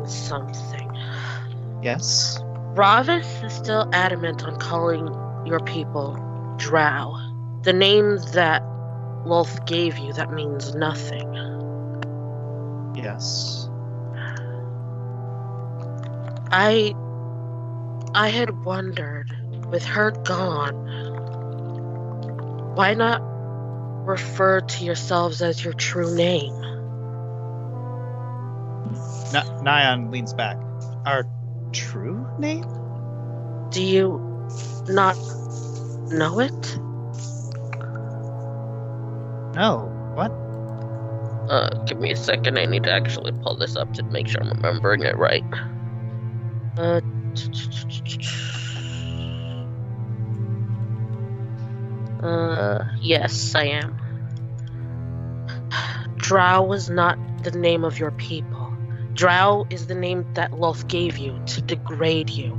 questioning something. Yes? Ravis is still adamant on calling your people drow. The name that Lolth gave you that means nothing. Yes. I had wondered, with her gone, why not refer to yourselves as your true name? Nyan leans back. Our true name? Do you not know it? No. What? Give me a second. I need to actually pull this up to make sure I'm remembering it right. Yes, I am. Drow was not the name of your people. Drow is the name that Lolth gave you to degrade you,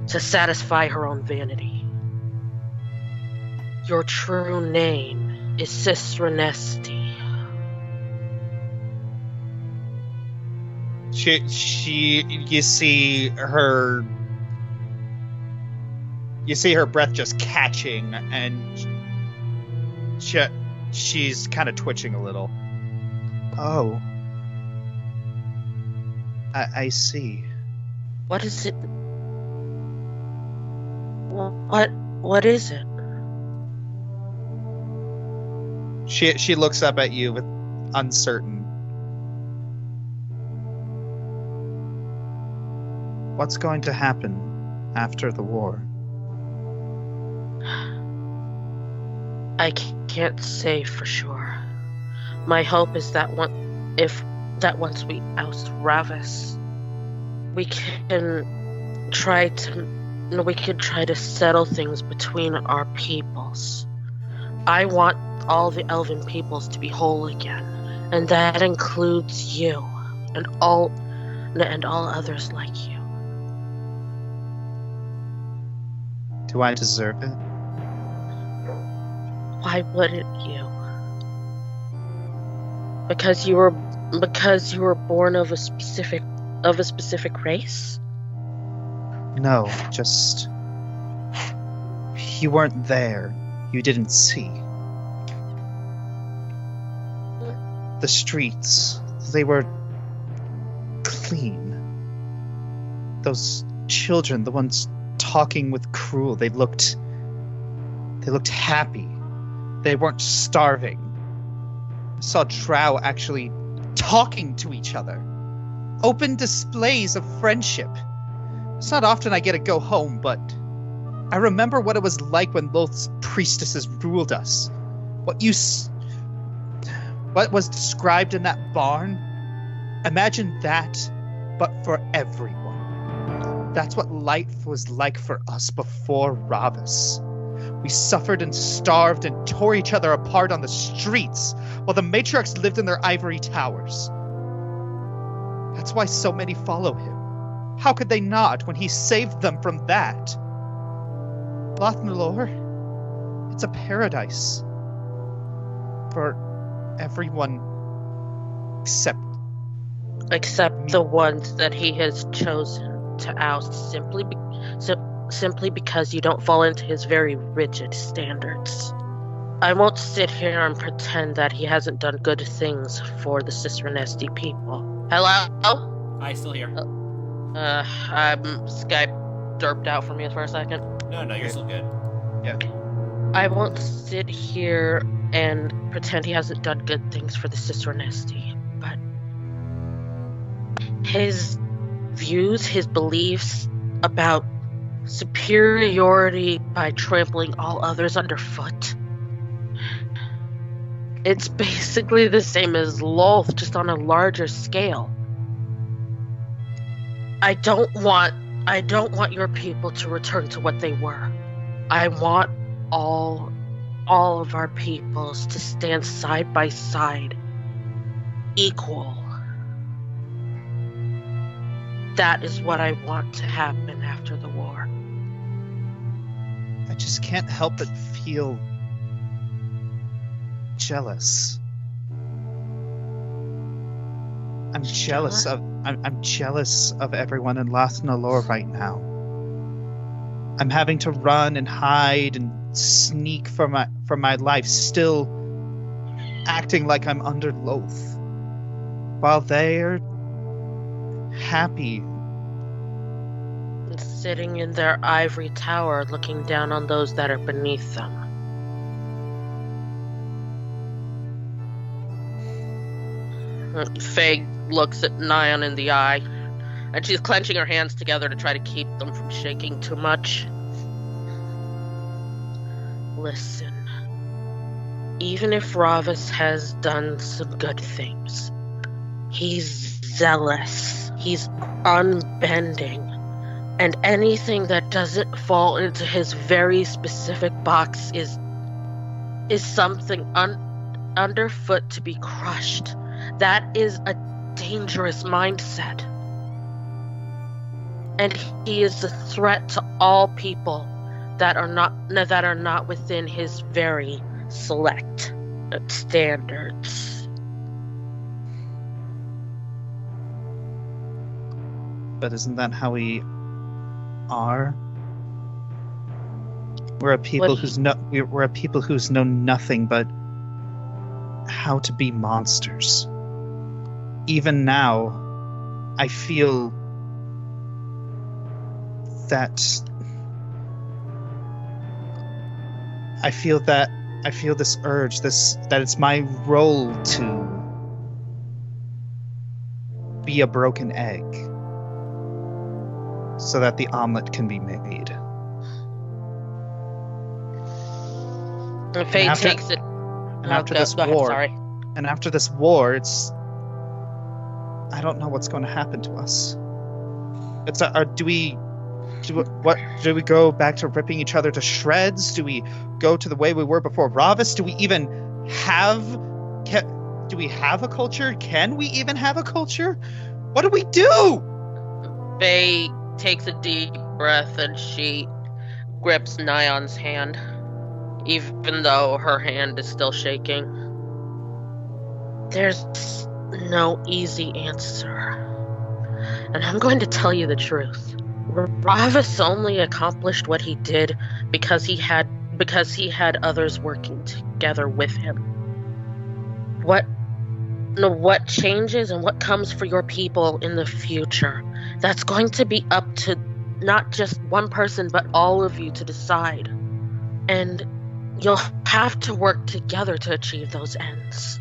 to satisfy her own vanity. Your true name is Sisranesti. You see her breath just catching, and she's kind of twitching a little. Oh. I see. What is it? What is it? She looks up at you with uncertain. What's going to happen after the war? I can't say for sure. My hope is that once we oust Ravis, we can try to settle things between our peoples. I want all the elven peoples to be whole again, and that includes you and all others like you. Do I deserve it? Why wouldn't you? Because you were born of a specific race? No, just you weren't there. You didn't see. The streets, they were clean. Those children, the ones talking with Cruel, they looked happy. They weren't starving. I saw drow actually talking to each other. Open displays of friendship. It's not often I get to go home, but I remember what it was like when Lolth's priestesses ruled us. What was described in that barn? Imagine that, but for everyone. That's what life was like for us before Ravis. We suffered and starved and tore each other apart on the streets, while the matriarchs lived in their ivory towers. That's why so many follow him. How could they not when he saved them from that? Lothnalor, it's a paradise. For everyone except the ones that he has chosen to oust simply because you don't fall into his very rigid standards. I won't sit here and pretend that he hasn't done good things for the Sisranesti people. Hello? I still here. Skype derped out for me for a second. No, you're still good. Yeah. I won't sit here and pretend he hasn't done good things for the Sisranesti, but his views, his beliefs about superiority by trampling all others underfoot. It's basically the same as Lolth, just on a larger scale. I don't want your people to return to what they were. I want all of our peoples to stand side by side, equal. That is what I want to happen after the war. I just can't help but feel jealous. I'm I'm jealous of everyone in Lathnalor right now. I'm having to run and hide and sneak for my life, still acting like I'm under Loth, while they're happy. Sitting in their ivory tower, looking down on those that are beneath them. Faye looks at Nyan in the eye, and she's clenching her hands together to try to keep them from shaking too much. Listen, even if Ravis has done some good things, he's zealous, he's unbending, and anything that doesn't fall into his very specific box is something underfoot to be crushed. That is a dangerous mindset. And he is a threat to all people that are not within his very select standards. But isn't that how we are? We're a people who's known nothing but how to be monsters. Even now, I feel this urge, that it's my role to be a broken egg so that the omelet can be made. And Faye takes it. And after this war, I don't know what's going to happen to us. Do we go back to ripping each other to shreds? Do we go to the way we were before Ravis? Do we have a culture? Can we even have a culture? What do we do? Faye takes a deep breath and she grips Nyan's hand, even though her hand is still shaking. There's no easy answer. And I'm going to tell you the truth. Ravis only accomplished what he did because he had others working together with him. What changes and what comes for your people in the future, that's going to be up to not just one person but all of you to decide. And you'll have to work together to achieve those ends.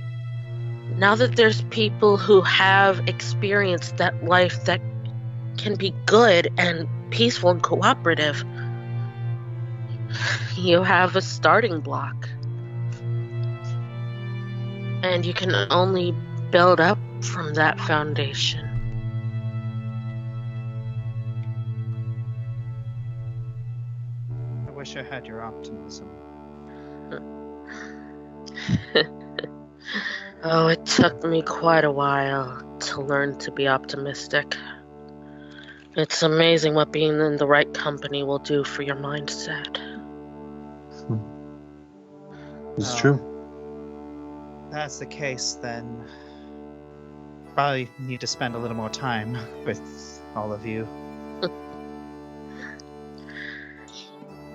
Now that there's people who have experienced that life that can be good and peaceful and cooperative, you have a starting block. And you can only build up from that foundation. I wish I had your optimism. Oh, it took me quite a while to learn to be optimistic. It's amazing what being in the right company will do for your mindset. It's true. If that's the case, then probably need to spend a little more time with all of you.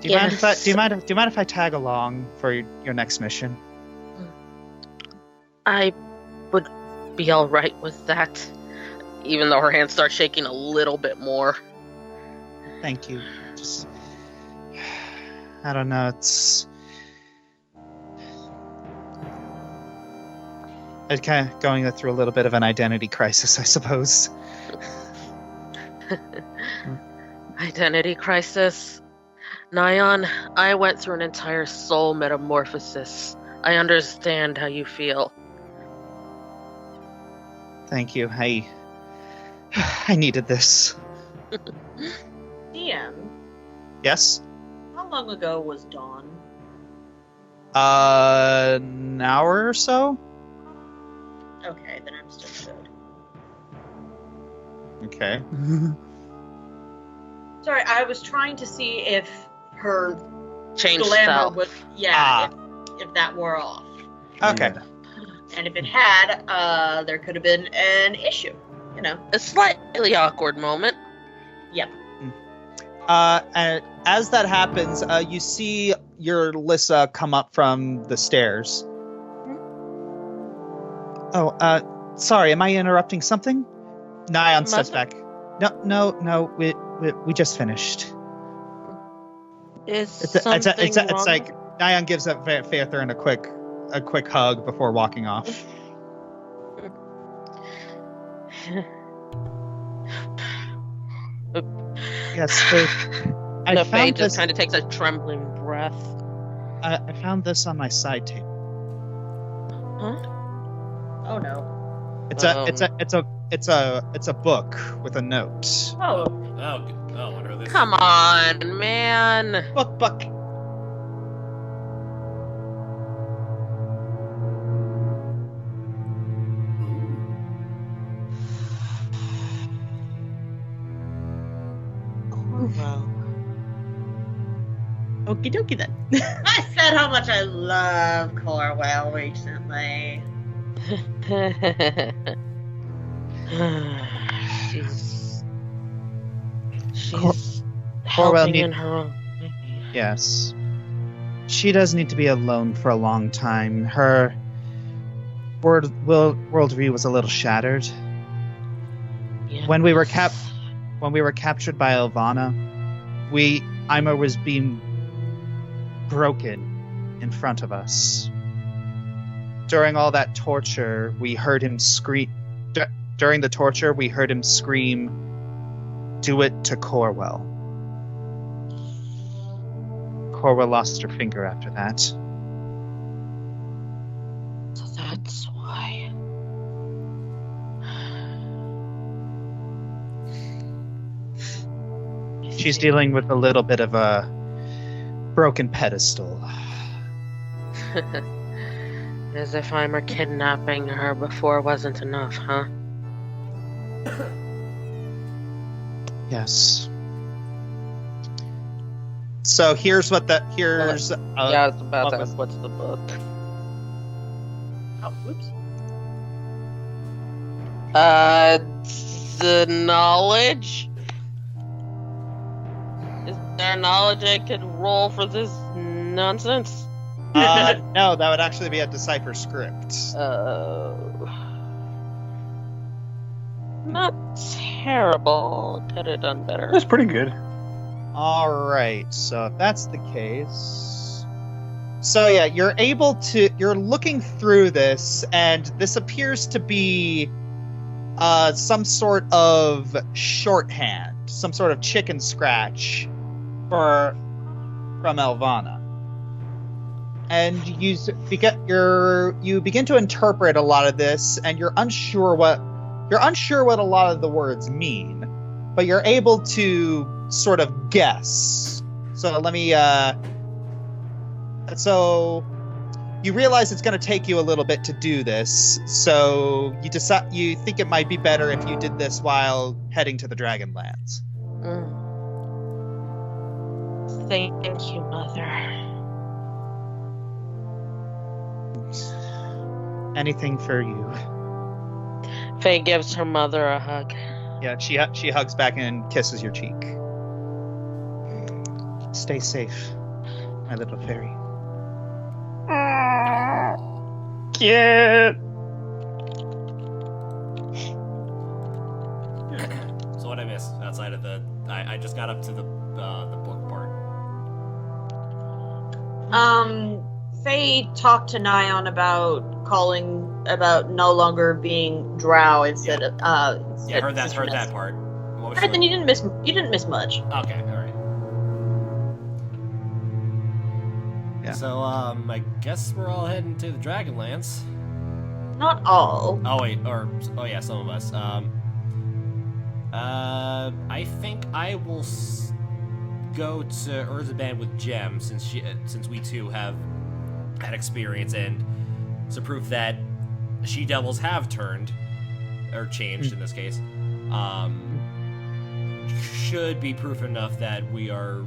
Do you mind if I tag along for your next mission? I would be all right with that, even though her hands start shaking a little bit more. Thank you. I don't know, I'm kind of going through a little bit of an identity crisis, I suppose. Identity crisis? Nyan, I went through an entire soul metamorphosis. I understand how you feel. Thank you. I needed this. DM, Yes? how long ago was Dawn? An hour or so? Okay, then I'm still good. Okay. Sorry, I was trying to see if her Change glamour spell. would, if that wore off. Okay. And if it had, there could have been an issue. A slightly awkward moment. Yep. And as that happens, you see your Lissa come up from the stairs. Oh, sorry, am I interrupting something? Nyan steps back. No, we just finished. It's It's like Nyan gives up Faithrin a quick hug before walking off. Yes, Faith. Faith just kind of takes a trembling breath. I found this on my side table. Huh? Oh no. It's a book with a note. Oh. What are this? Come on, man. Book. Corvo. Okie dokie then. I said how much I love Corwell recently. She's Corwell helping need- in her own way. Yes. She does need to be alone for a long time. Her worldview was a little shattered. Yeah. When we were captured by Elvana, Ima was being broken in front of us. During all that torture, we heard him scream. During the torture, we heard him scream, "Do it to Corwell." Corwell lost her finger after that. So that's why. She's dealing with a little bit of a broken pedestal. As if I'm kidnapping her before wasn't enough, huh? Yes. So here's yeah, Yeah, I was about to ask, what's the book? Oh, whoops. The knowledge? Is there knowledge I could roll for this nonsense? no, that would actually be a Decipher script. Not terrible. Could have done better. That's pretty good. All right, so if that's the case, so yeah, you're looking through this, and this appears to be some sort of shorthand, some sort of chicken scratch from Elvana. And you begin to interpret a lot of this, and you're unsure what a lot of the words mean, but you're able to sort of guess. So let me. So you realize it's going to take you a little bit to do this. So you think it might be better if you did this while heading to the Dragonlands. Thank you, Mother. Anything for you. Faye gives her mother a hug. Yeah, she hugs back and kisses your cheek. Stay safe, my little fairy. Cute. So what I missed outside of I just got up to the book part. Faye talked to Nyan about no longer being drow instead of Yeah, heard that part. What was Alright, then you didn't miss much. Okay, all right. Yeah. So I guess we're all heading to the Dragonlands. Not all. Oh yeah, some of us. I think I will go to Urzaban with Gem since we two have had experience and it's a proof that she devils have turned or changed in this case. Should be proof enough that we are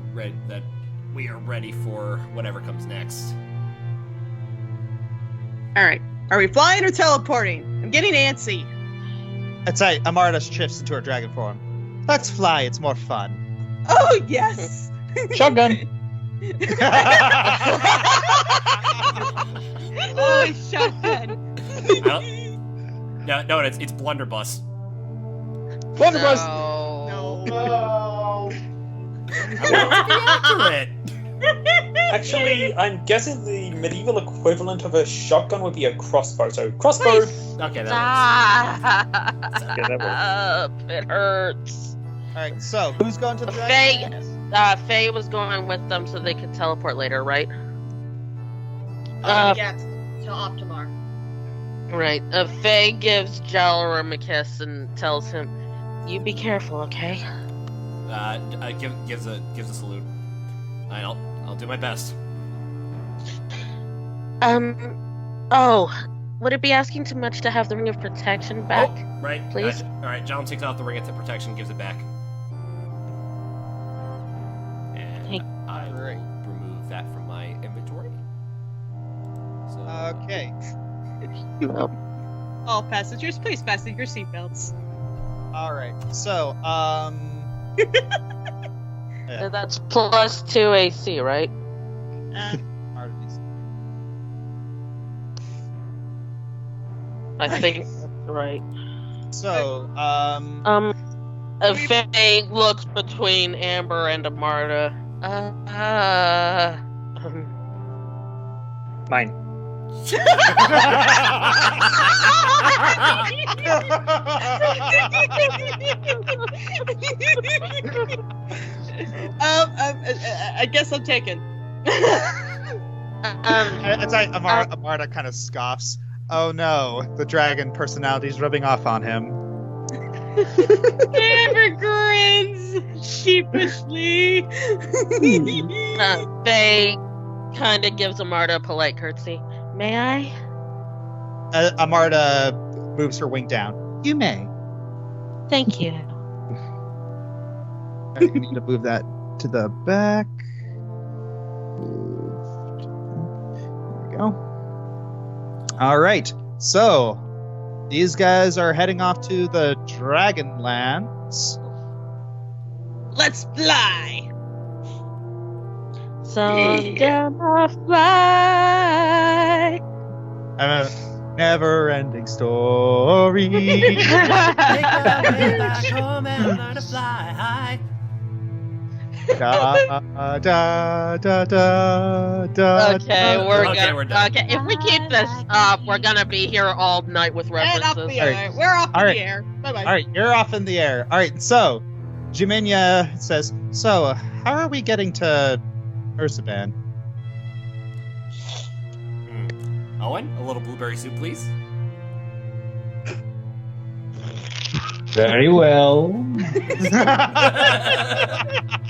ready for whatever comes next. All right. Are we flying or teleporting? I'm getting antsy. It's like Amarda shifts into her dragon form. Let's fly. It's more fun. Oh yes. Shotgun. Oh, shotgun. No, it's blunderbuss. Blunderbuss. No. Accurate. Actually, I'm guessing the medieval equivalent of a shotgun would be a crossbow. So crossbow. Okay, that Stop! Yeah, that It hurts. All right. So who's going to the dragon? Faye was going with them so they could teleport later, right? Yes, to Optimar. Right. Faye gives Jalrum a kiss and tells him, "You be careful, okay?" gives a salute. I'll do my best. Oh, would it be asking too much to have the Ring of Protection back? Oh, right. please? All right. John takes off the ring of protection, gives it back, and Thank- I will remove that from my inventory. So, Okay. All passengers, please fasten your seatbelts. All right. So And that's +2 AC, right? I think that's right. So Faye looks between Amber and Amarda. Mine. I guess I'm taken. it's like Amarda kind of scoffs. Oh no, the dragon personality's rubbing off on him. Amber grins sheepishly. Faye kind of gives Amarda a polite curtsy. May I? Amarda moves her wing down. You may. Thank you. You need to move that to the back. There we go. All right. So, these guys are heading off to the Dragonlands. Let's fly. So I'm gonna fly. A never-ending story. Take my way back home and learn to fly high. Da, da, da, da, da. Okay, we're done. Okay, if we keep this up, we're gonna be here all night with And off references. the air. We're off in All right. the air. Bye bye. All right, you're off in the air. All right, so Jiminya says, "So, how are we getting to Ursaban?" Owen, a little blueberry soup, please. Very well.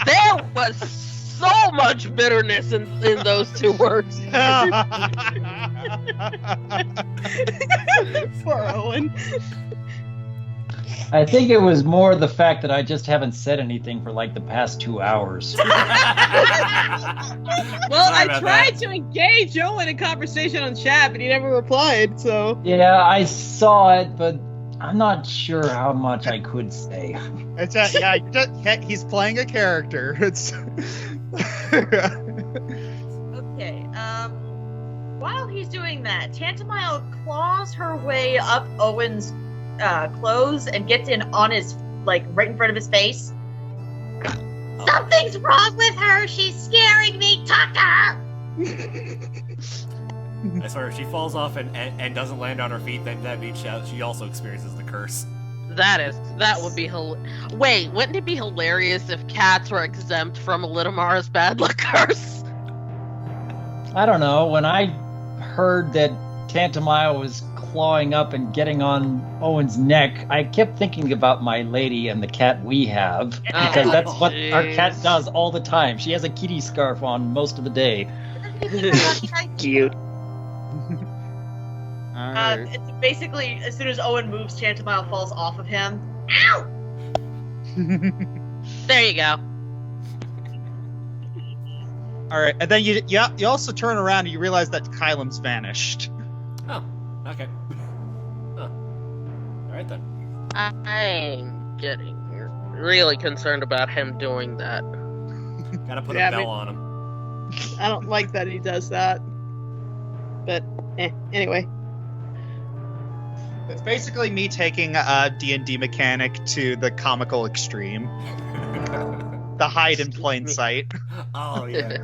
There was so much bitterness in those two words. Poor Owen. I think it was more the fact that I just haven't said anything for like the past 2 hours. Well, I about tried to engage Owen in conversation on chat, but he never replied, so. Yeah, I saw it, but I'm not sure how much I could say. It's he's playing a character. It's Okay, while he's doing that, Tantamile claws her way up Owen's clothes and gets in on his, like, right in front of his face. Something's wrong with her! She's scaring me! Talk to her! I swear, if she falls off and doesn't land on her feet, then that means she also experiences the curse. That would be Wait, wouldn't it be hilarious if cats were exempt from Litamara's bad luck curse? I don't know. When I heard that Tantamile was clawing up and getting on Owen's neck, I kept thinking about my lady and the cat we have, because that's what our cat does all the time. She has a kitty scarf on most of the day. Cute. Alright. It's basically, as soon as Owen moves, Tantamile falls off of him. Ow! There you go. All right, and then you also turn around and you realize that Kylem's vanished. Oh, okay. Oh. Alright then. I'm getting really concerned about him doing that. Gotta put Yeah, a I bell mean- on him. I don't like that he does that. But anyway. It's basically me taking a D&D mechanic to the comical extreme. The hide in plain sight. Oh yeah.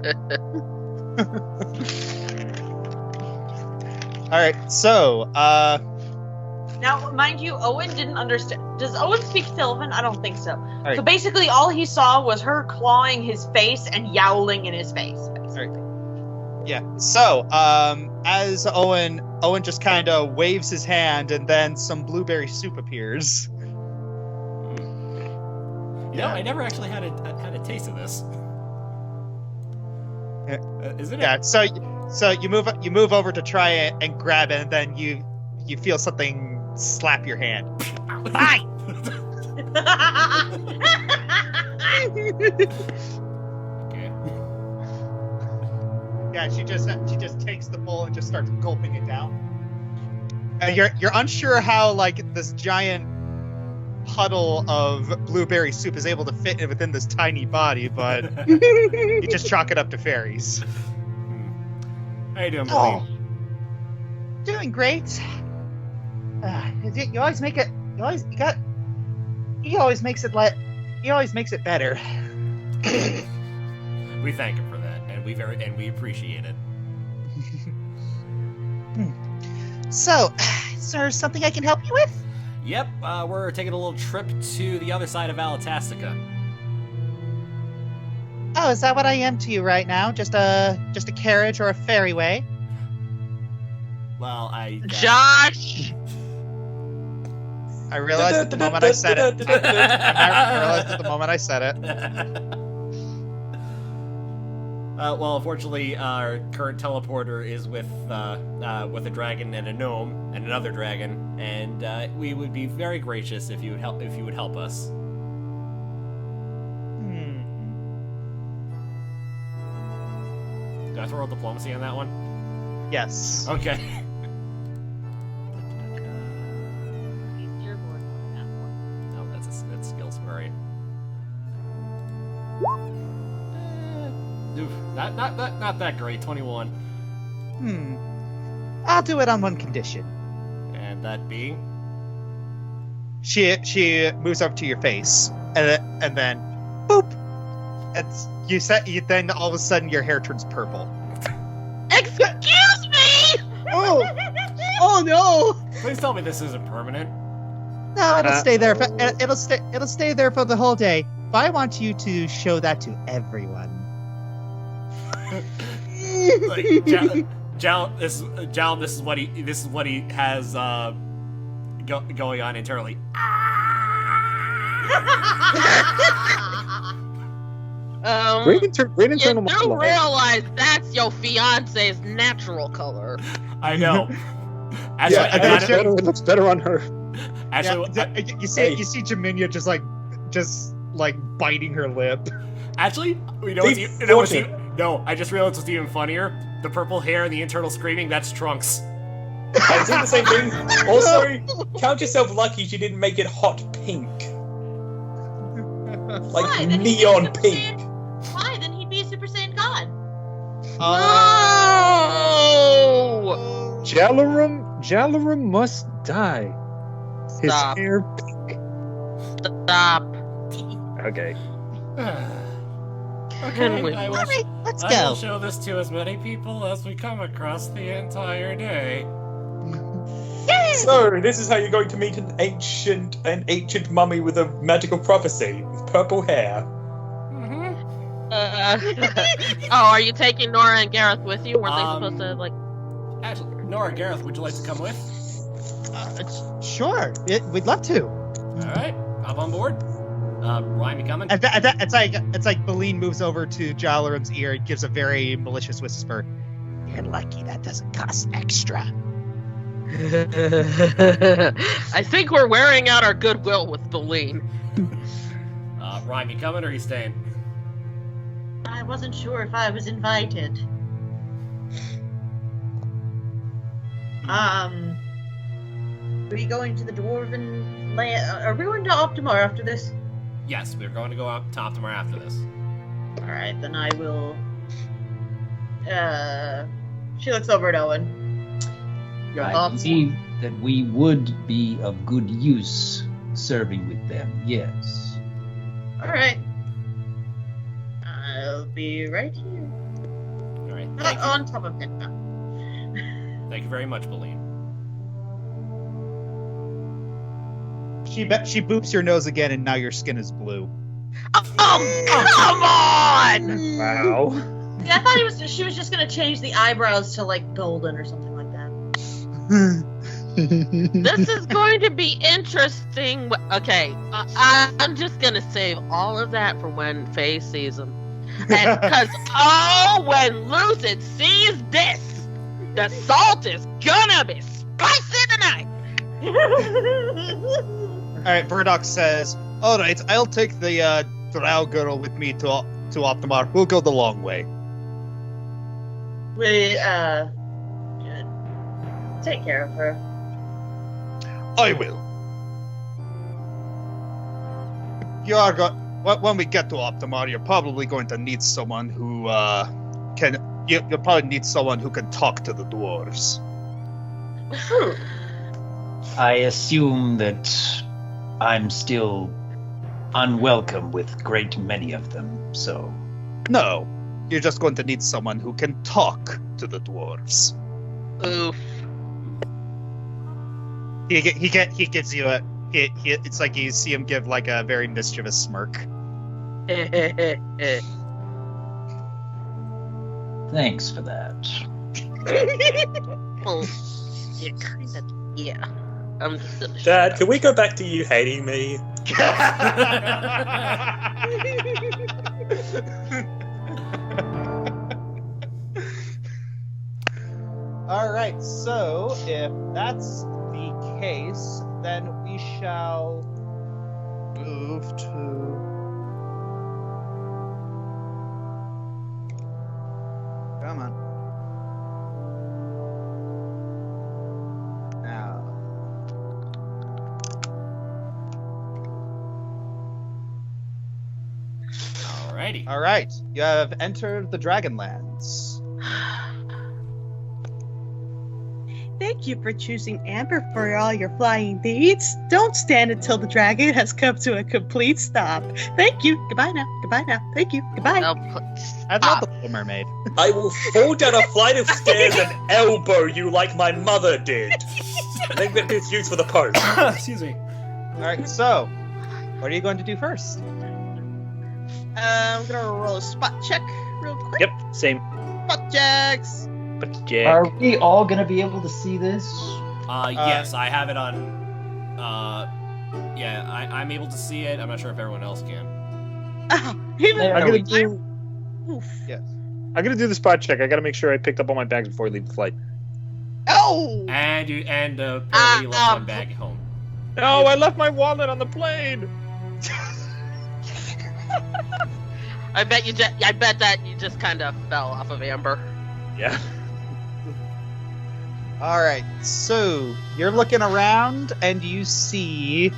Alright, so, Now, mind you, Owen didn't understand. Does Owen speak Sylvan? I don't think so. right. So basically, all he saw was her clawing his face and yowling in his face. Basically. yeah. So, as Owen just kind of waves his hand, and then some blueberry soup appears. You know, I never actually had a taste of this. Isn't it? Yeah. So you move over to try it and grab it, and then you feel something slap your hand. Hi. Okay. Yeah, she just takes the bowl and just starts gulping it down. You're unsure how like this giant puddle of blueberry soup is able to fit within this tiny body, but you just chalk it up to fairies. How you doing, Oh, Blaine? doing great. You always make it. He always makes it better. We thank him for that, and we appreciate it. So, is there something I can help you with? Yep, we're taking a little trip to the other side of Alatastica. Oh, is that what I am to you right now? Just a carriage or a ferryway? Well, Josh! I realized at the moment I said it. I realized at the moment I said it. Well, unfortunately, our current teleporter is with a dragon and a gnome and another dragon, and we would be very gracious if you would help us. Do I throw diplomacy on that one? Yes. Okay. No, that's skill scoring. Oof, not that great. 21, I'll do it on one condition. and that being. She moves up to your face, and then, boop. Then all of a sudden your hair turns purple. Excuse me! Oh no! Please tell me this isn't permanent. No, it'll stay there. It'll stay there for the whole day. But I want you to show that to everyone. Like, this is what he has going on internally. Great You internal do monologue. realize that's your fiance's natural color. I know. Actually, Yeah, I got it. it looks better on her. Actually, You see Jaminia just biting her lip. actually, no, I just realized what's even funnier. The purple hair and the internal screaming, that's Trunks. I did the same thing. Also, count yourself lucky she didn't make it hot pink. Like Why? Then he'd be neon Super pink. Saiyan- Why? Then he'd be a Super Saiyan God. Oh! Jalarum must die. His Stop. hair. Stop. Okay. Okay, we- I will, Alright, let's I go. will show this to as many people as we come across the entire day. So, this is how you're going to meet an ancient mummy with a magical prophecy with purple hair. Oh, are you taking Nora and Gareth with you? Weren't they Um, supposed to, Actually, Nora, Gareth, would you like to come with? Sure, we'd love to. Alright, hop on board. Ryan, you coming? It's like Beline moves over to Jalarum's ear and gives a very malicious whisper. You're lucky that doesn't cost extra. I think we're wearing out our goodwill with Beline. Ryan, you coming or are you staying? I wasn't sure if I was invited. Are we going to the dwarven Are we going to Optimar after this? Yes, we're going to go up to Optimar after this. All right, then I will. She looks over at Owen. Your I thoughts? believe that we would be of good use serving with them, yes. All right. I'll be right here. All right. Not Thank you. on top of him. No. Thank you very much, Boleen. She boops your nose again, and now your skin is blue. Oh, come on! Wow. Yeah, I thought she was just gonna change the eyebrows to like golden or something like that. This is going to be interesting. Okay, I'm just gonna save all of that for when Faye sees him. And because, when Lucid sees this, the salt is gonna be spicy tonight. Alright, Burdock says, alright, I'll take the drow girl with me to Optimar. We'll go the long way. We should take care of her. I will. When we get to Optimar, you're probably going to need someone who you'll probably need someone who can talk to the dwarves. I assume that I'm still unwelcome with great many of them, so... No, you're just going to need someone who can talk to the dwarves. Oof. He gives you a... it's like you see him give like a very mischievous smirk. Thanks for that. Well, yeah, kind of. Yeah. I'm just gonna shut Dad, up. can we go back to you hating me? Alright, so if that's the case, then we shall move to... Come on. Now. Alrighty. Alright, you have entered the Dragonlands. Thank you for choosing Amber for all your flying needs. Don't stand until the dragon has come to a complete stop. Thank you. Goodbye now. Goodbye now. Thank you. Goodbye. No, I love the Little Mermaid. I will fall down a flight of stairs and elbow you like my mother did. I think that is used for the Pope. Excuse me. Alright, so, what are you going to do first? I'm gonna roll a spot check real quick. Yep, same. Spot checks. But Jack. Are we all gonna be able to see this? Yes, I have it on. Yeah, I'm able to see it. I'm not sure if everyone else can. Oh, even There I'm gonna we do. Oof. Yes. I'm gonna do the spot check. I gotta make sure I picked up all my bags before I leave the flight. Oh! And apparently you left one bag at home. No, I left my wallet on the plane. I bet that you just kind of fell off of Amber. Yeah. Alright, so you're looking around and you see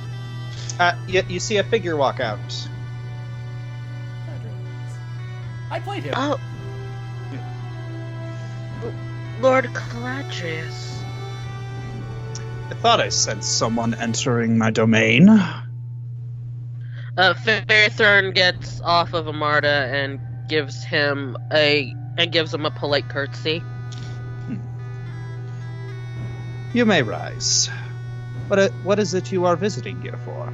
you see a figure walk out. I played him. Oh. Lord Caladrius. I thought I sensed someone entering my domain. Fairthorn gets off of Amarda and gives him a polite curtsy. You may rise. What is it you are visiting here for?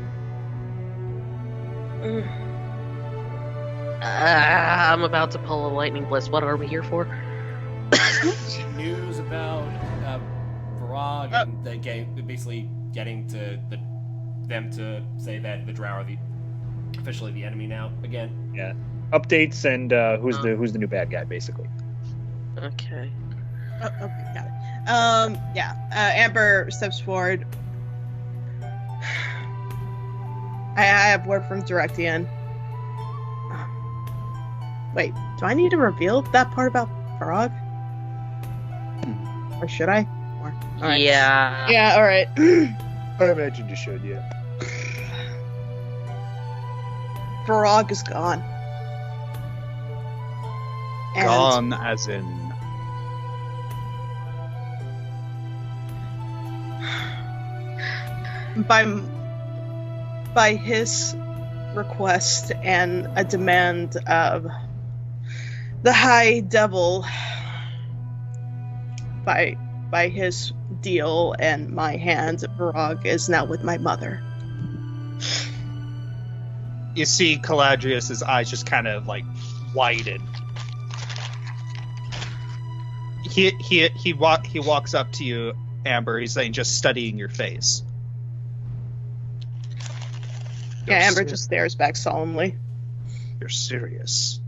I'm about to pull a lightning bliss. What are we here for? News about Varag and basically getting to them to say that the drow are officially the enemy now again. Yeah. Updates and who's the new bad guy basically. Okay. Oh, okay, got it. Amber steps forward. I have word from Directian. Wait, do I need to reveal that part about Farag? Or should I? Or, all right. Yeah. Yeah, alright. I imagine you should, yeah. Varog is gone. And Gone as in... by his request and a demand of the High Devil, by his deal and my hand, Varog is now with my mother. You see Caladrius's eyes just kind of like widen. He walks up to you, Amber. He's saying, just studying your face. Yeah, Amber just stares back solemnly. You're serious.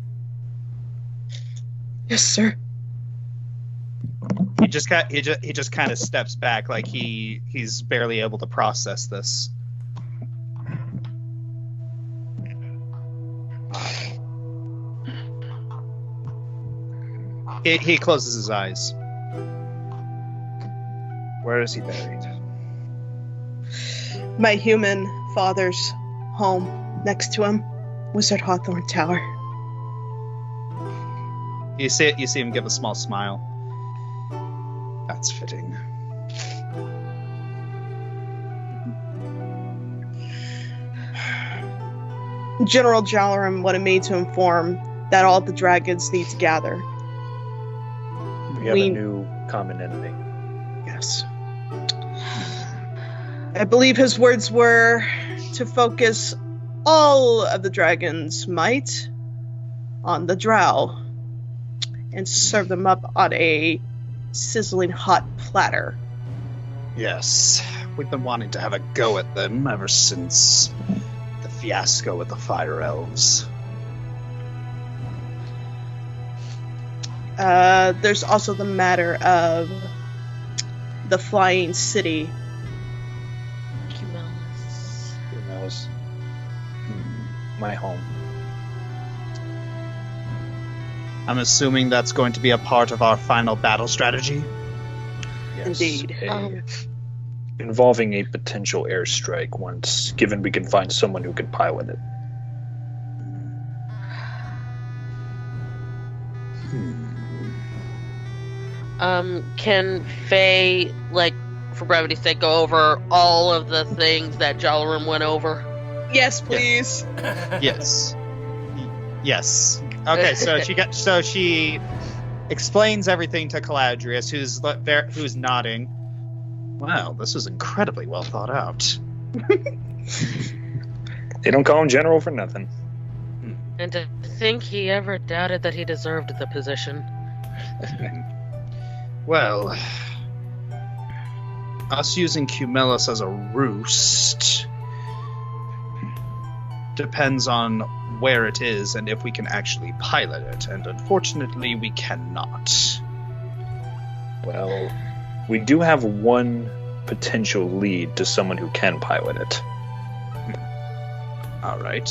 Yes, sir. He just kind of steps back, like he's barely able to process this. He closes his eyes. Where is he buried? My human father's home. Next to him was at Hawthorne Tower. You see him give a small smile. That's fitting. General Jalarim wanted me to inform that all the dragons need to gather. We have a new common enemy. Yes. I believe his words were to focus all of the dragon's might on the drow and serve them up on a sizzling hot platter. Yes, we've been wanting to have a go at them ever since the fiasco with the Fire Elves. There's also the matter of the Flying City. That was my home. I'm assuming that's going to be a part of our final battle strategy? Yes, Indeed. Involving a potential airstrike once, given we can find someone who can pilot it. Can Faye, like, for brevity's sake, go over all of the things that Jalarim went over? Yes, please. Yes. Yes. Okay, so she explains everything to Caladrius, who's nodding. Wow, this was incredibly well thought out. They don't call him general for nothing. And to think he ever doubted that he deserved the position. Well, us using Cumulus as a roost depends on where it is and if we can actually pilot it, and unfortunately we cannot. Well, we do have one potential lead to someone who can pilot it. All right.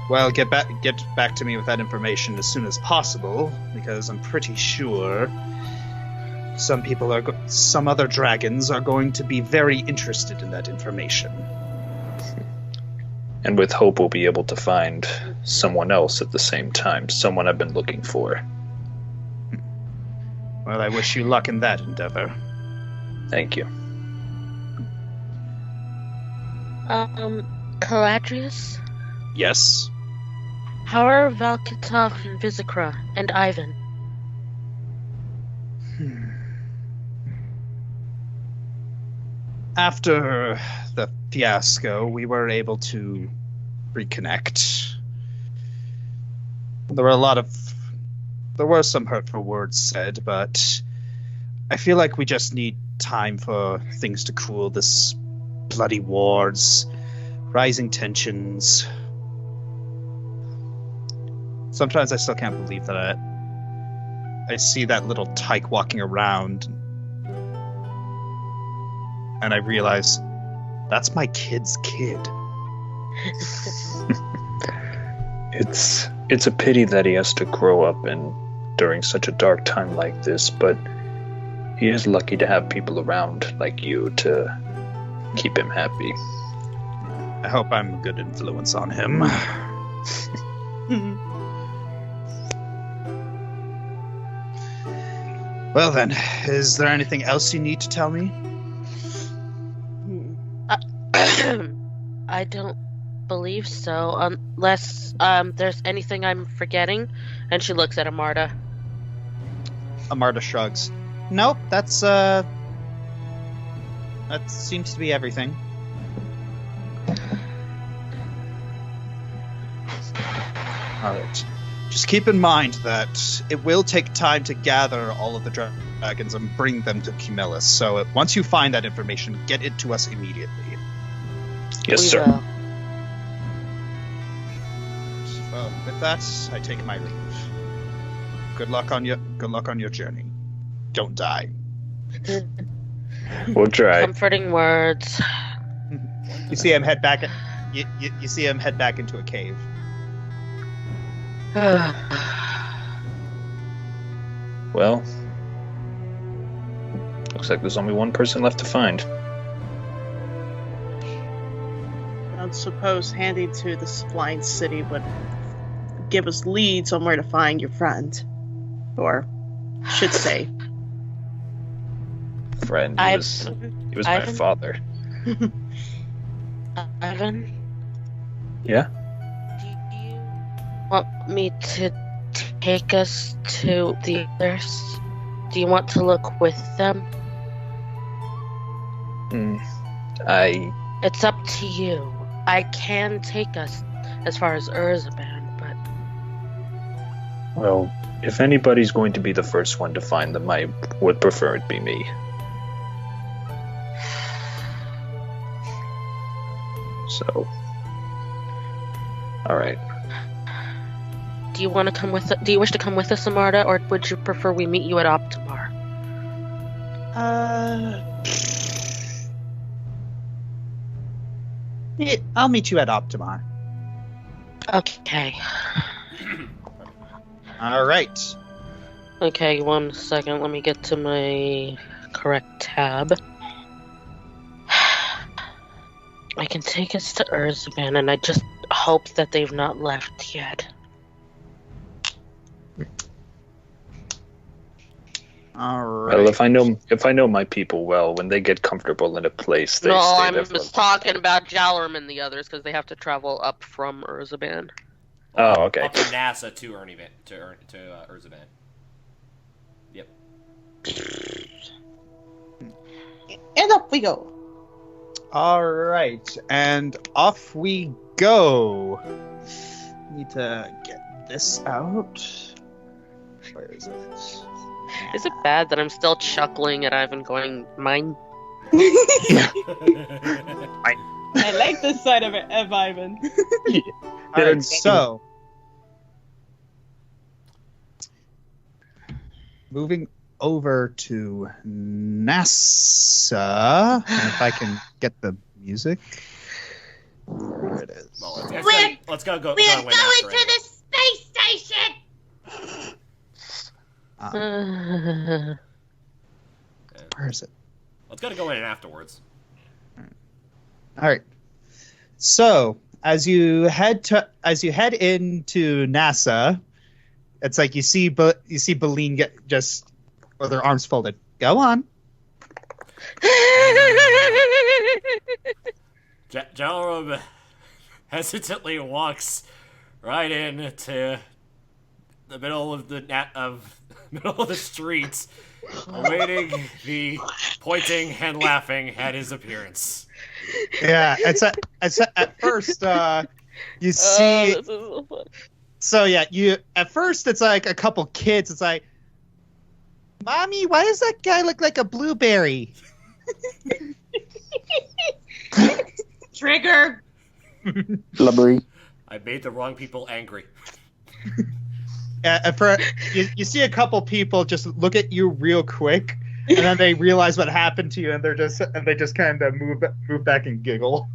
Well, get back to me with that information as soon as possible, because I'm pretty sure some other dragons are going to be very interested in that information. And with hope we'll be able to find someone else at the same time, someone I've been looking for. Well, I wish you luck in that endeavor. Thank you. Caladrius? Yes? How are Valkitov and Vizikra and Ivan? After the fiasco, we were able to reconnect. There were some hurtful words said, but I feel like we just need time for things to cool. This bloody wars, rising tensions. Sometimes I still can't believe that I see that little tyke walking around and I realize that's my kid's kid. It's a pity that he has to grow up during such a dark time like this, but he is lucky to have people around like you to keep him happy. I hope I'm a good influence on him. Well then, is there anything else you need to tell me? I don't believe so, unless there's anything I'm forgetting. And she looks at Amarta. Amarta shrugs. Nope, that seems to be everything. Alright. Just keep in mind that it will take time to gather all of the dragons and bring them to Cumulus. So once you find that information, get it to us immediately. Yes, We sir. will. Well, with that, I take my leave. Good luck on your journey. Don't die. We'll try. Comforting words. You see him head back. You see him head back into a cave. Well, looks like there's only one person left to find. I don't suppose handing to this flying city would give us leads on where to find your friend. Or, should say. Friend, he was my Ivan? father. Ivan, Yeah? do you want me to take us to the others? Do you want to look with them? It's up to you. I can take us as far as Urzaban, but Well, if anybody's going to be the first one to find them, I would prefer it be me. So, alright. do you want to come with? Do you wish to come with us, Amarta, or would you prefer we meet you at Optimar? I'll meet you at Optimar. Okay. All right. Okay, 1 second. Let me get to my correct tab. I can take us to Urzaban, and I just hope that they've not left yet. All right. Well, if I know my people well, when they get comfortable in a place, they No, stay I'm there for just talking about Jalrim and the others, because they have to travel up from Urzaban. Oh, okay. Up to NASA to Urzaban. Yep. And up we go. All right, and off we go. Need to get this out. Where is it? Is it bad that I'm still chuckling at Ivan going, mine? I like this side of Ivan. All right, so moving over to NASA. And if I can get the music. There it is. Well, let's go. We're going to the space station! Where is it? Let's go in afterwards. All right. So as you head into NASA, it's like you see Beline get just with her arms folded. Go on. Jalrim hesitantly walks right into the middle of the streets, awaiting the pointing and laughing at his appearance. Yeah, it's at first you see. This is so fun. So yeah, at first it's like a couple kids. It's like, Mommy, why does that guy look like a blueberry? Trigger! Blubbery. I made the wrong people angry. You see a couple people just look at you real quick, and then they realize what happened to you, and they just kind of move back and giggle.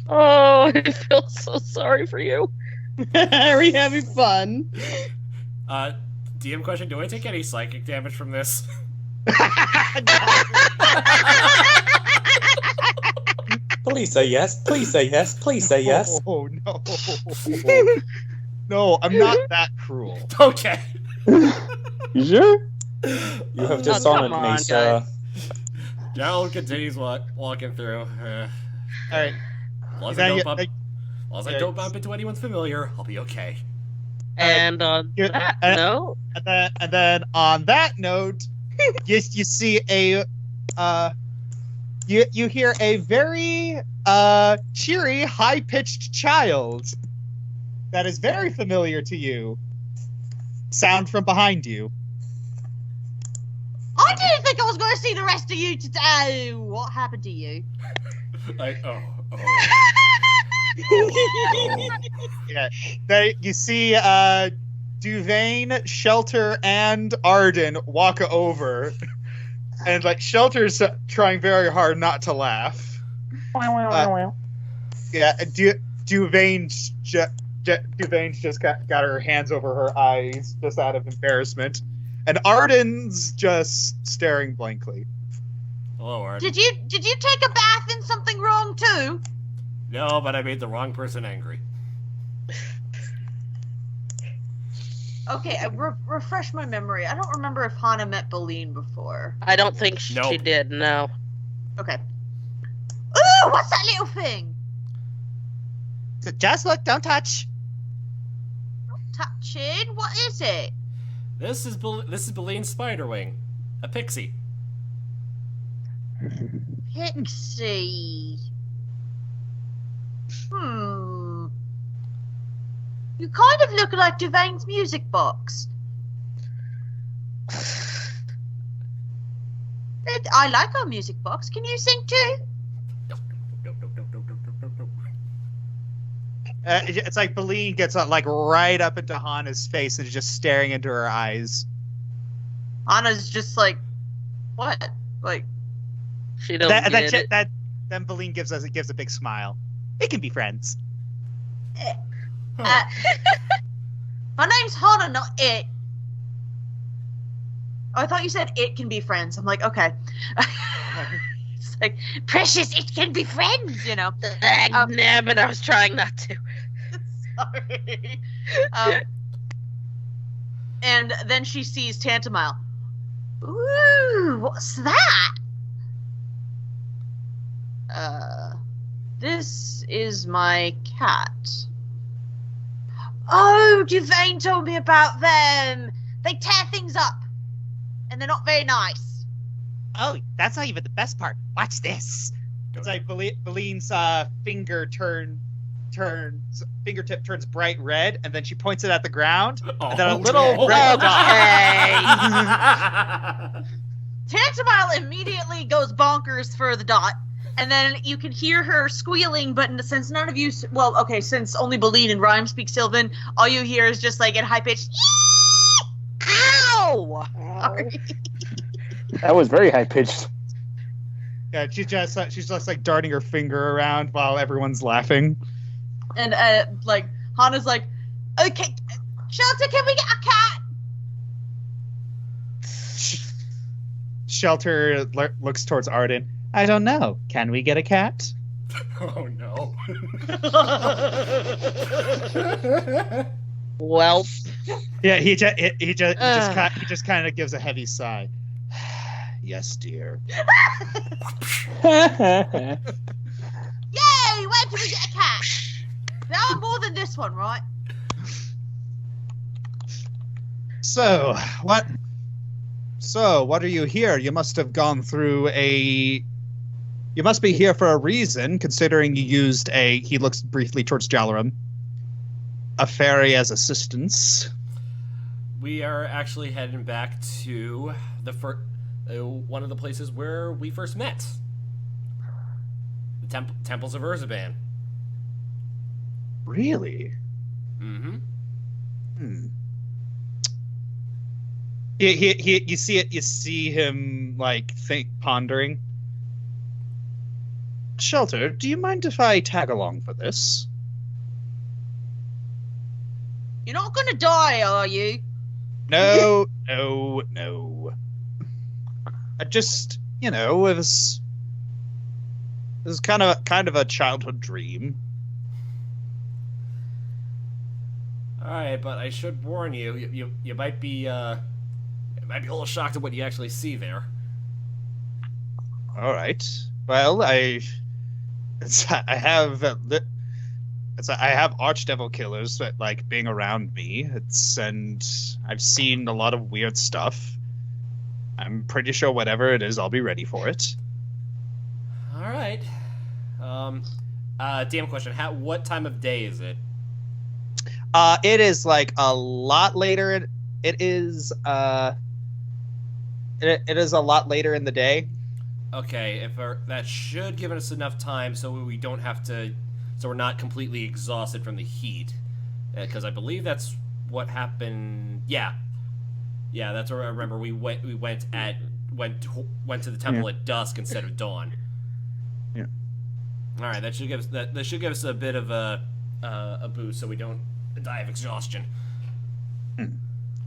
Oh, I feel so sorry for you. Are we having fun? DM question, do I take any psychic damage from this? Please say yes. Please say yes. Please say yes. Oh no. No, I'm not that cruel. Okay. You sure? You have Oh, dishonored come me, on, sir. Gerald continues walking through. All right. As long as Then I you- don't bump, like- as long as I yeah, don't bump into anyone's familiar, I'll be okay. And on Yeah, that and- note, And then on that note, you see a you hear a very cheery, high-pitched child that is very familiar to you. Sound from behind you. I didn't think I was going to see the rest of you today. What happened to you? Yeah, you see Duvain, Shelter, and Arden walk over, and like Shelter's trying very hard not to laugh. Yeah, Duvain's just got her hands over her eyes just out of embarrassment, and Arden's just staring blankly. Hello, Arden. Did you take a bath in something wrong too? No, but I made the wrong person angry. Okay, refresh my memory. I don't remember if Hana met Baleen before. I don't think she Nope. did, no. Okay. Ooh, what's that little thing? Just look, don't touch. Touching? What is it? This is Beleen's Spiderwing, a pixie. Pixie. You kind of look like Duvain's music box. I like our music box. Can you sing too? No. It's like Baleen gets like right up into Hana's face and is just staring into her eyes. Hana's just like, what? Like, She don't get it. Then Baleen gives a big smile. We can be friends. my name's Hana, not it. Oh, I thought you said it can be friends. I'm like, okay. It's like, precious, it can be friends, you know. Nah, but I was trying not to. Sorry. And then she sees Tantamile. Ooh, what's that? This is my cat. Oh, Duvain told me about them. They tear things up, and they're not very nice. Oh, that's not even the best part. Watch this. It's like Baleen's fingertip turns bright red, and then she points it at the ground, and then a little red dot. Tantamile immediately goes bonkers for the dot, and then you can hear her squealing, but since none of you, well, okay, since only Baleen and Rhyme speak Sylvan, all you hear is just like in high pitched. Ow! Sorry. That was very high pitched. Yeah, she's just like darting her finger around while everyone's laughing. And like Hana's like, okay, Shelter, can we get a cat? Shelter looks towards Arden. I don't know. Can we get a cat? Oh no. Well, Yeah, he just kind of gives a heavy sigh. Yes, dear. Yay! Where can we get a cat? There are more than this one, right? So, what are you here? You must have gone through you must be here for a reason, considering you used he looks briefly towards Jalaram, a fairy as assistance. We are actually heading back to one of the places where we first met. The Temples of Urzaban. Really? Mm-hmm. You see him like pondering. Shelter, do you mind if I tag along for this? You're not gonna die, are you? No. I just, it was This is kind of a childhood dream. All right, but I should warn you, you might be a little shocked at what you actually see there. All right. Well, I have archdevil killers that like being around me. And I've seen a lot of weird stuff. I'm pretty sure whatever it is, I'll be ready for it. All right. Damn question. What time of day is it? It is like a lot later. It is a lot later in the day. Okay, that should give us enough time so we don't have to, so we're not completely exhausted from the heat, because I believe that's what happened. Yeah, that's where I remember we went to the temple at dusk instead of dawn. Yeah. All right, that should give us a bit of a boost so we don't die of exhaustion.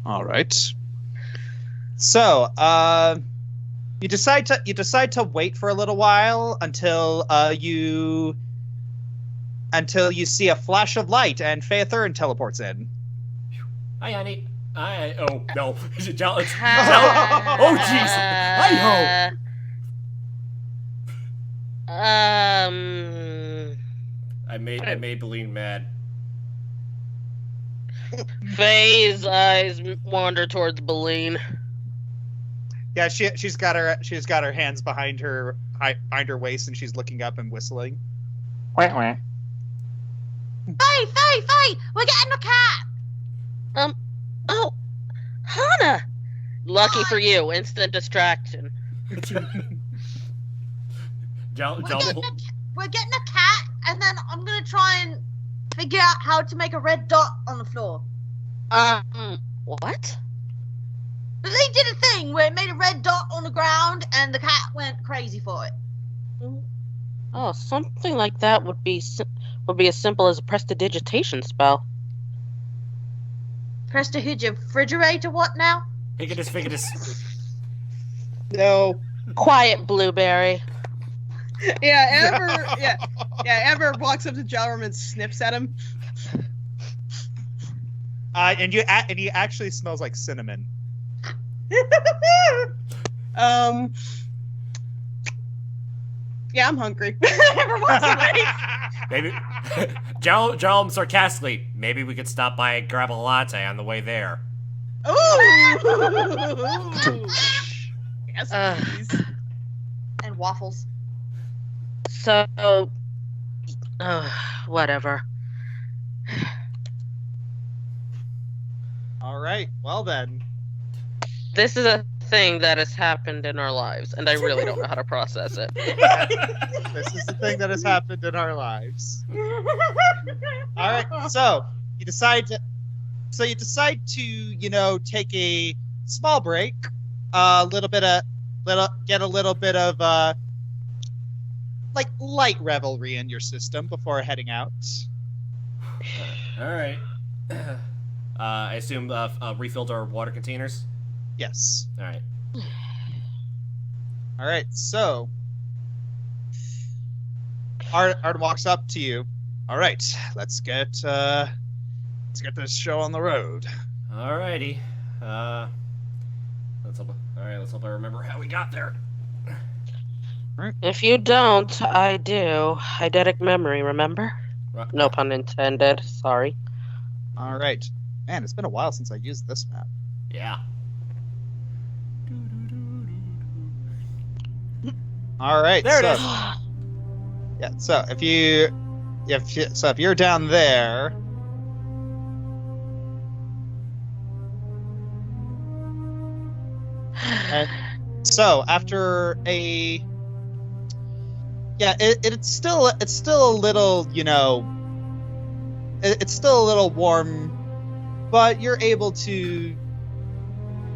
All right. So, you decide to wait for a little while until you see a flash of light and Fea Thurin teleports in. Hi, honey. Oh no! Is it Jal? Oh jeez! Hi ho! I made Beline mad. Faye's eyes wander towards Beline. Yeah, she's got her hands behind her waist and she's looking up and whistling. Faye, we're getting a cat. Oh, Hana. Lucky for you, instant distraction. We're getting a cat, and then I'm gonna try and figure out how to make a red dot on the floor. What? They did a thing where it made a red dot on the ground, and the cat went crazy for it. Oh, something like that would be as simple as a prestidigitation spell. Refrigerator what now? Hickatus. No. Quiet, Blueberry. Amber walks up to Jalrum and sniffs at him. And he actually smells like cinnamon. Yeah, I'm hungry. Amber walks away. Maybe, Jalum sarcastically, maybe we could stop by and grab a latte on the way there. Ooh! Yes, please. And waffles. So, whatever. All right. Well then. This is a thing that has happened in our lives, and I really don't know how to process it. This is the thing that has happened in our lives. All right. So you decide to, take a small break, get a little bit of like light revelry in your system before heading out. All right. I assume refilled our water containers. Yes. All right. All right. So Ard walks up to you. All right. Let's get this show on the road. All righty. Let's hope I remember how we got there. If you don't, I do. Eidetic memory, remember? Right. No pun intended. Sorry. All right. Man, it's been a while since I used this map. Yeah. All right. There it is. Yeah. So if you're down there, and so after a it's still a little it's still a little warm, but you're able to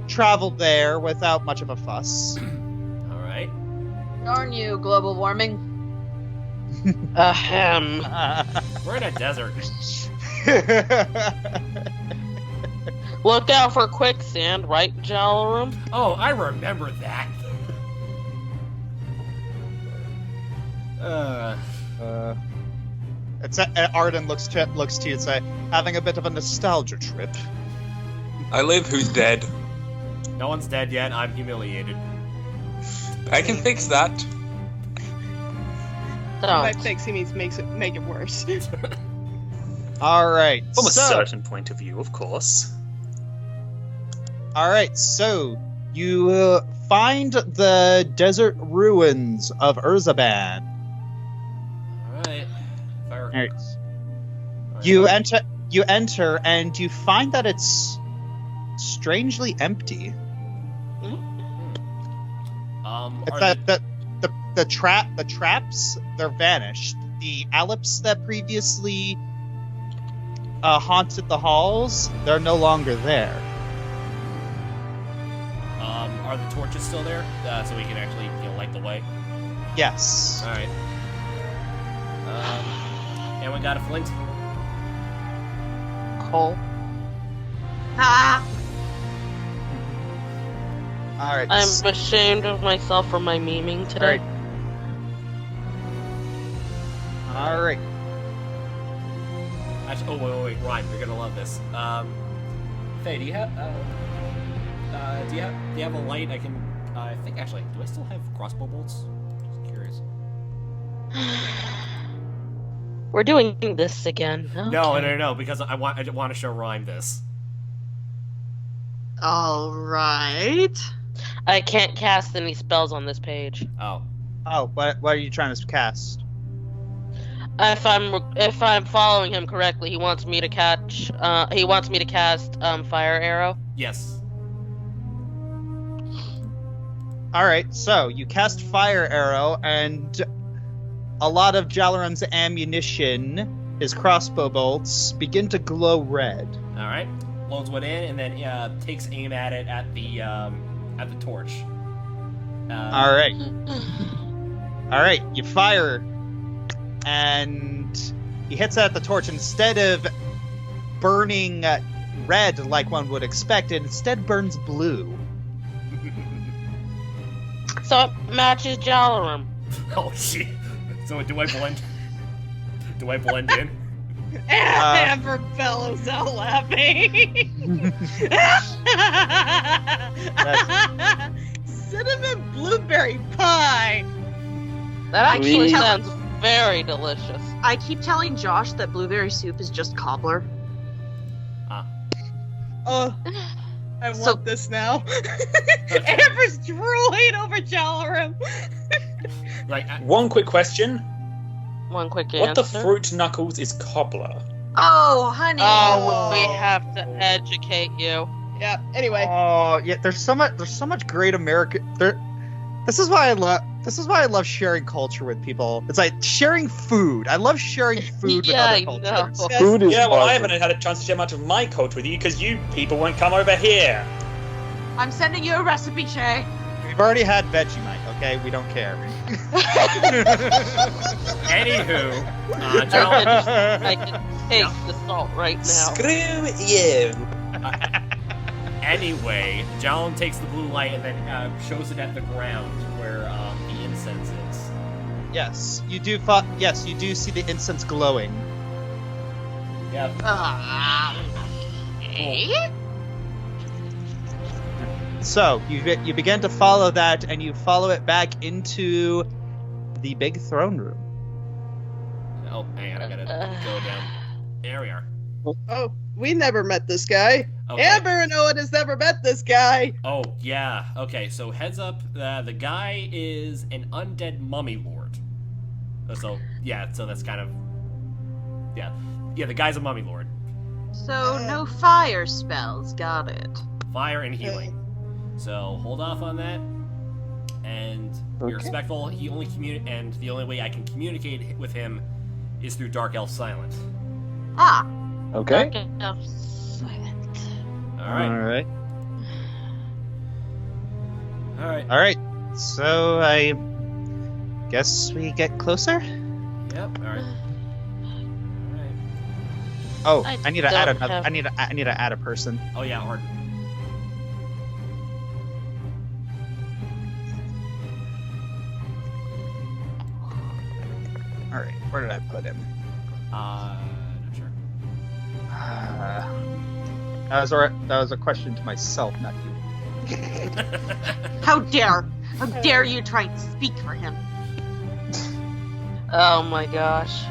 travel there without much of a fuss. All right. Darn you, global warming. Ahem. We're in a desert. Look out for quicksand, right, Jalarum? Oh, I remember that. Arden looks to you and say, having a bit of a nostalgia trip. I live. Who's dead? No one's dead yet. I'm humiliated. I can fix that. By fix, he means make it worse. All right. From a certain point of view, of course. All right. So you find the desert ruins of Urzaban. Alright. All right. You enter, and you find that it's strangely empty. It's that the traps, they're vanished. The allops that previously haunted the halls, they're no longer there. Are the torches still there? So we can actually, light the way? Yes. Alright. And we got a flint. Coal. Ah! All right. I'm ashamed of myself for my memeing today. All right. Actually, wait, Ryan, you're gonna love this. Faye, do you have a light? I can. I think actually, do I still have crossbow bolts? Just curious. We're doing this again. Okay. No, because I want to show Rhyme this. All right. I can't cast any spells on this page. Oh. Oh, what are you trying to cast? If I'm following him correctly, he wants me to catch. He wants me to cast fire arrow. Yes. All right. So you cast fire arrow, and a lot of Jalaram's ammunition, his crossbow bolts, begin to glow red. All right. Loads one in, and then takes aim at it at the torch. All right. All right. You fire, and he hits it at the torch. Instead of burning red like one would expect, it instead burns blue. So it matches Jalaram. Oh shit! So do I blend? Do I blend in? Amber bellows out laughing. Cinnamon blueberry pie. That actually keep sounds very delicious. I keep telling Josh that blueberry soup is just cobbler. Oh, I So- want this now. Amber's drooling over Jalaram. Like, One quick question. One quick What the answer. fruit knuckles is cobbler? Oh, honey. Oh, we have to educate you. Yeah. Anyway. Oh, yeah. There's so much great American. This is why I love sharing culture with people. It's like sharing food. I love sharing food Yeah, with I other know. cultures. Food is Yeah, well, I awesome. haven't had a chance to share much of my culture with you because you people won't come over here. I'm sending you a recipe, Shay. We've already had Vegemite. Okay, we don't care. anywho, I John, can take the salt right now. Screw you. anyway, Jalen takes the blue light and then shows it at the ground where the incense is. Yes, you do. Yes, you do see the incense glowing. Yeah. Okay. So you begin to follow that, and you follow it back into the big throne room. Oh, hang on, I gotta go down. There we are. Oh, we never met this guy. Okay. Amber and Owen has never met this guy. Oh, yeah. Okay, so heads up, the guy is an undead mummy lord. So that's kind of... Yeah, the guy's a mummy lord. So, no fire spells. Got it. Fire and healing. So, hold off on that. And be respectful. He only and the only way I can communicate with him is through Dark Elf Silent. Ah. Okay. Okay, now, silent. Alright. Alright. Alright. Alright. So I guess we get closer? Yep, alright. Alright. Oh, I I need to add don't another. have- I need to add a person. Oh yeah, Arden. Where did I put him? Not sure. That was a question to myself, not you. How dare you try and speak for him? Oh my gosh.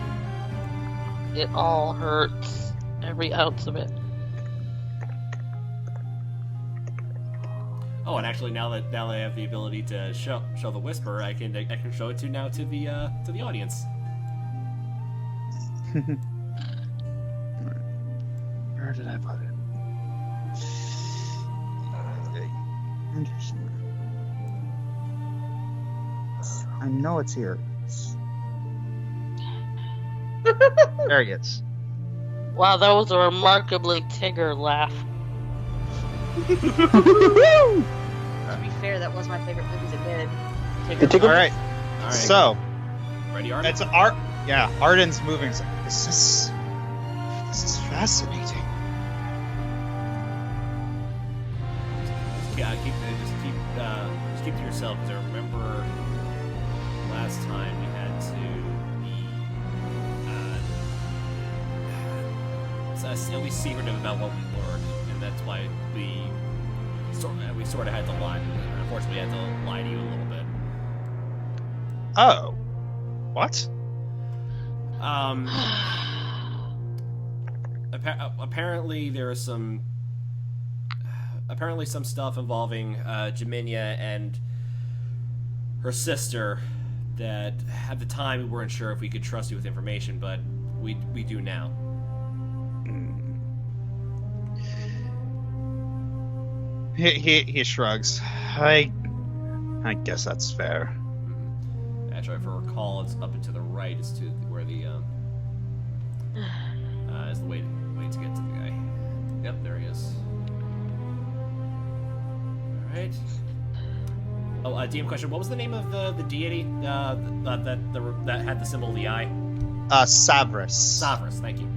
It all hurts. Every ounce of it. Oh, and actually, now that I have the ability to show the whisper, I can show it to the audience. Where did I put it? I know it's here. There he is. Wow, that was a remarkably Tigger laugh. To be fair, that was my favorite movies as a kid. All right. All right. So Ready, Arden? that's Art. Yeah, Arden's moving. This is fascinating. Just keep to yourself, because I remember last time we had to be secretive about what we learned, and that's why we sort of had to lie. Unfortunately, we had to lie to you a little bit. Oh, what? Apparently there is some stuff involving Jaminia and her sister that at the time we weren't sure if we could trust you with information, but we do now. He shrugs. I guess that's fair. Actually, if I recall, it's up and to the right as to where the is the way to get to the guy. Yep, there he is. All right. Oh, DM question. What was the name of the deity that had the symbol of the eye? Savras. Savras. Thank you.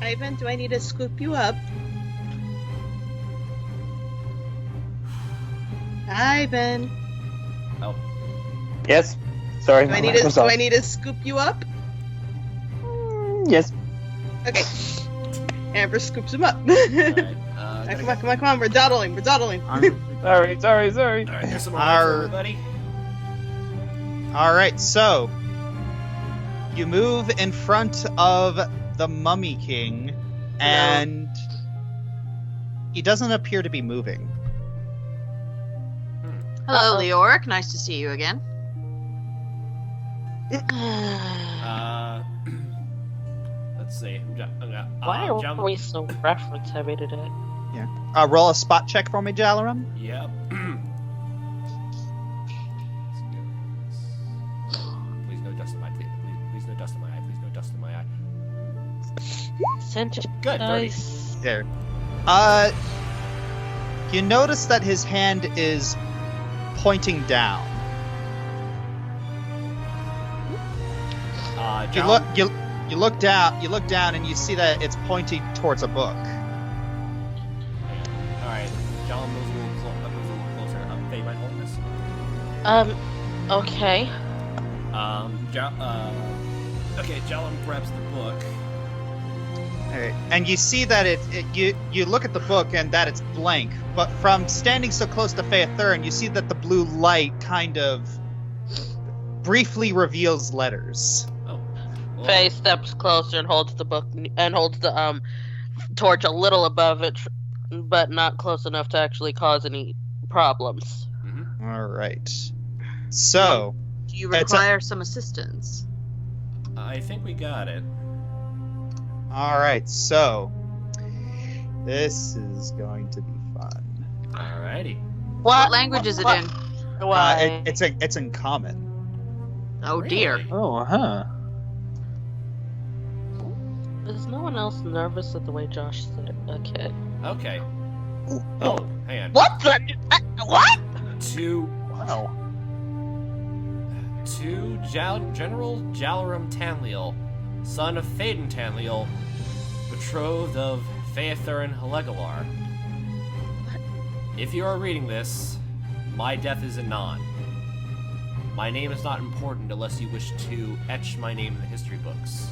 Ivan, do I need to scoop you up? Ivan, Oh, Yes. Sorry. do I my need mic to was do off. I need to scoop you up? Yes. Okay. Amber scoops him up. all right. Come on, we're dawdling. Sorry. All right, here's some more for everybody. All right, so you move in front of the Mummy King, and he doesn't appear to be moving. Hello, Leoric. Nice to see you again. Let's see. Why are we so reference heavy today? Roll a spot check for me, Jalaram. Yep. Please no dust in my please no dust in my eye. Please no dust in my eye. Sent Good, 30. dice. There. You notice that his hand is pointing down. You look down, and you see that it's pointing towards a book. Alright, John moves a little closer. Faye, mind holding this? Okay. Okay, John grabs the book. Alright, and you see that you look at the book and that it's blank, but from standing so close to Phaethrin, you see that the blue light kind of briefly reveals letters. Oh. Well, Faye steps closer and holds the book and holds the torch a little above it, but not close enough to actually cause any problems. mhm. Alright. So, Do you It's require some assistance? I think we got it. alright, so this is going to be fun. Alrighty. What language is it in? Why? It's in common. Oh dear. Really? Oh, huh. Is no one else nervous at the way Josh said? Okay. Okay. Oh, hang on. What the? What? Wow. To General Jalaram Tanliel, son of Thaden Tanliel, betrothed of Phaethrin Helegalar. If you are reading this, my death is anon. My name is not important unless you wish to etch my name in the history books.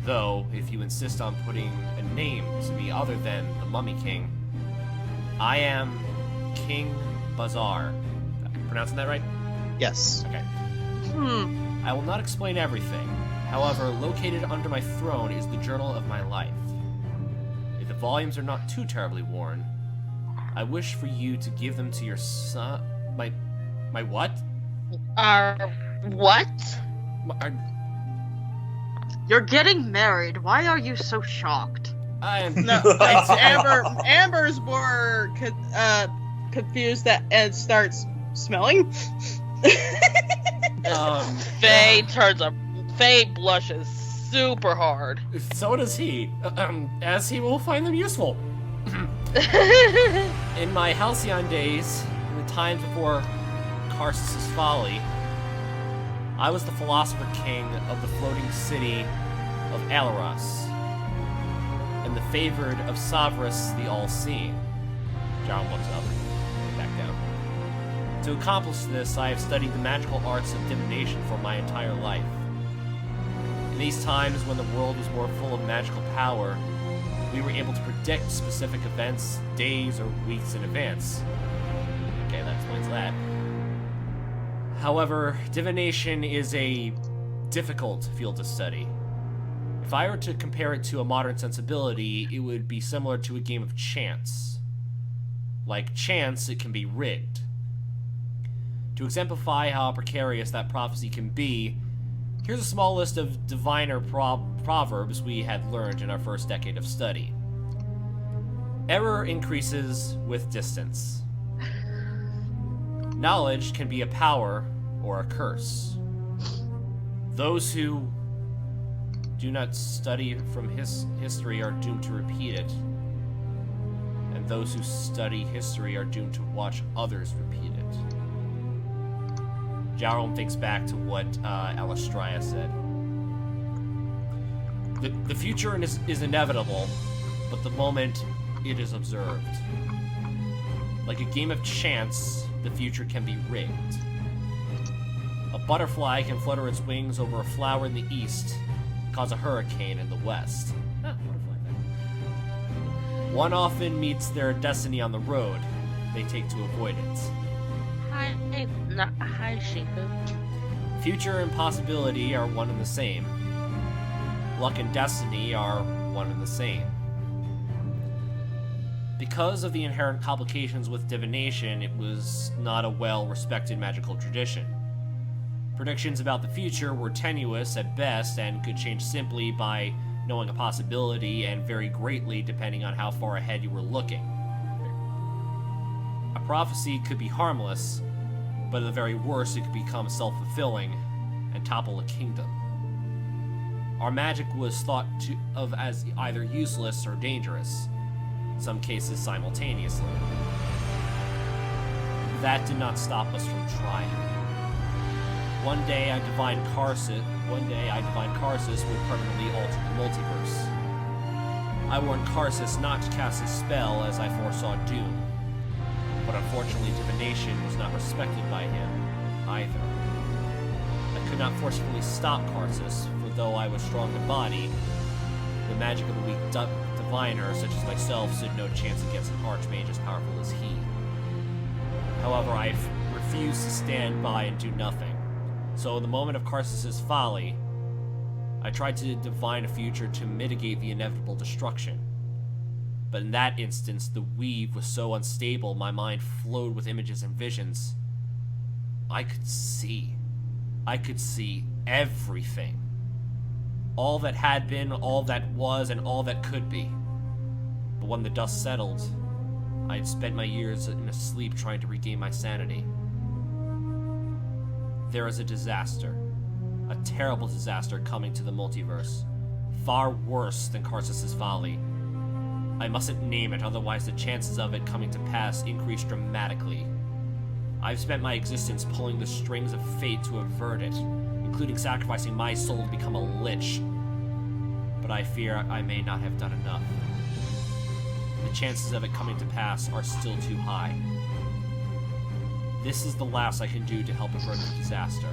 Though, if you insist on putting a name to me other than the Mummy King, I am King Bazaar. Am I pronouncing that right? Yes. Okay. I will not explain everything. However, located under my throne is the journal of my life. If the volumes are not too terribly worn, I wish for you to give them to your son. My what? What? You're getting married. Why are you so shocked? No, it's Amber. Amber's more confused and starts smelling. Faye blushes super hard. So does he, as he will find them useful. In my halcyon days, in the times before Karsus' folly, I was the philosopher king of the floating city of Alaros, and the favored of Savras the All-Seeing. John looks up and back down. To accomplish this, I have studied the magical arts of divination for my entire life. In these times when the world was more full of magical power, we were able to predict specific events days or weeks in advance. Okay, that explains that. However, divination is a difficult field to study. If I were to compare it to a modern sensibility, it would be similar to a game of chance. Like chance, it can be rigged. To exemplify how precarious that prophecy can be, here's a small list of diviner proverbs we had learned in our first decade of study. Error increases with distance. Knowledge can be a power or a curse. Those who do not study from history are doomed to repeat it, and those who study history are doomed to watch others repeat it. Jarl thinks back to what Alistria said. The future is inevitable, but the moment it is observed. Like a game of chance, the future can be rigged. A butterfly can flutter its wings over a flower in the east, cause a hurricane in the west. Butterfly thing. One often meets their destiny on the road they take to avoid it. Hi, Shinku. Future and possibility are one and the same. Luck and destiny are one and the same. Because of the inherent complications with divination, it was not a well-respected magical tradition. Predictions about the future were tenuous at best and could change simply by knowing a possibility and vary greatly depending on how far ahead you were looking. A prophecy could be harmless, but at the very worst it could become self-fulfilling and topple a kingdom. Our magic was thought of as either useless or dangerous, in some cases simultaneously. That did not stop us from trying. One day I divined Karsus would permanently alter the multiverse. I warned Karsus not to cast his spell as I foresaw doom, but unfortunately divination was not respected by him either. I could not forcefully stop Karsus, for though I was strong in body, the magic of a weak diviner such as myself stood no chance against an archmage as powerful as he. However, I refused to stand by and do nothing. So in the moment of Karsus' folly, I tried to divine a future to mitigate the inevitable destruction. But in that instance, the weave was so unstable, my mind flowed with images and visions. I could see everything. All that had been, all that was, and all that could be. But when the dust settled, I had spent my years in a sleep trying to regain my sanity. There is a disaster. A terrible disaster coming to the multiverse. Far worse than Karsus' folly. I mustn't name it, otherwise the chances of it coming to pass increase dramatically. I've spent my existence pulling the strings of fate to avert it, including sacrificing my soul to become a lich. But I fear I may not have done enough. The chances of it coming to pass are still too high. This is the last I can do to help avert the disaster.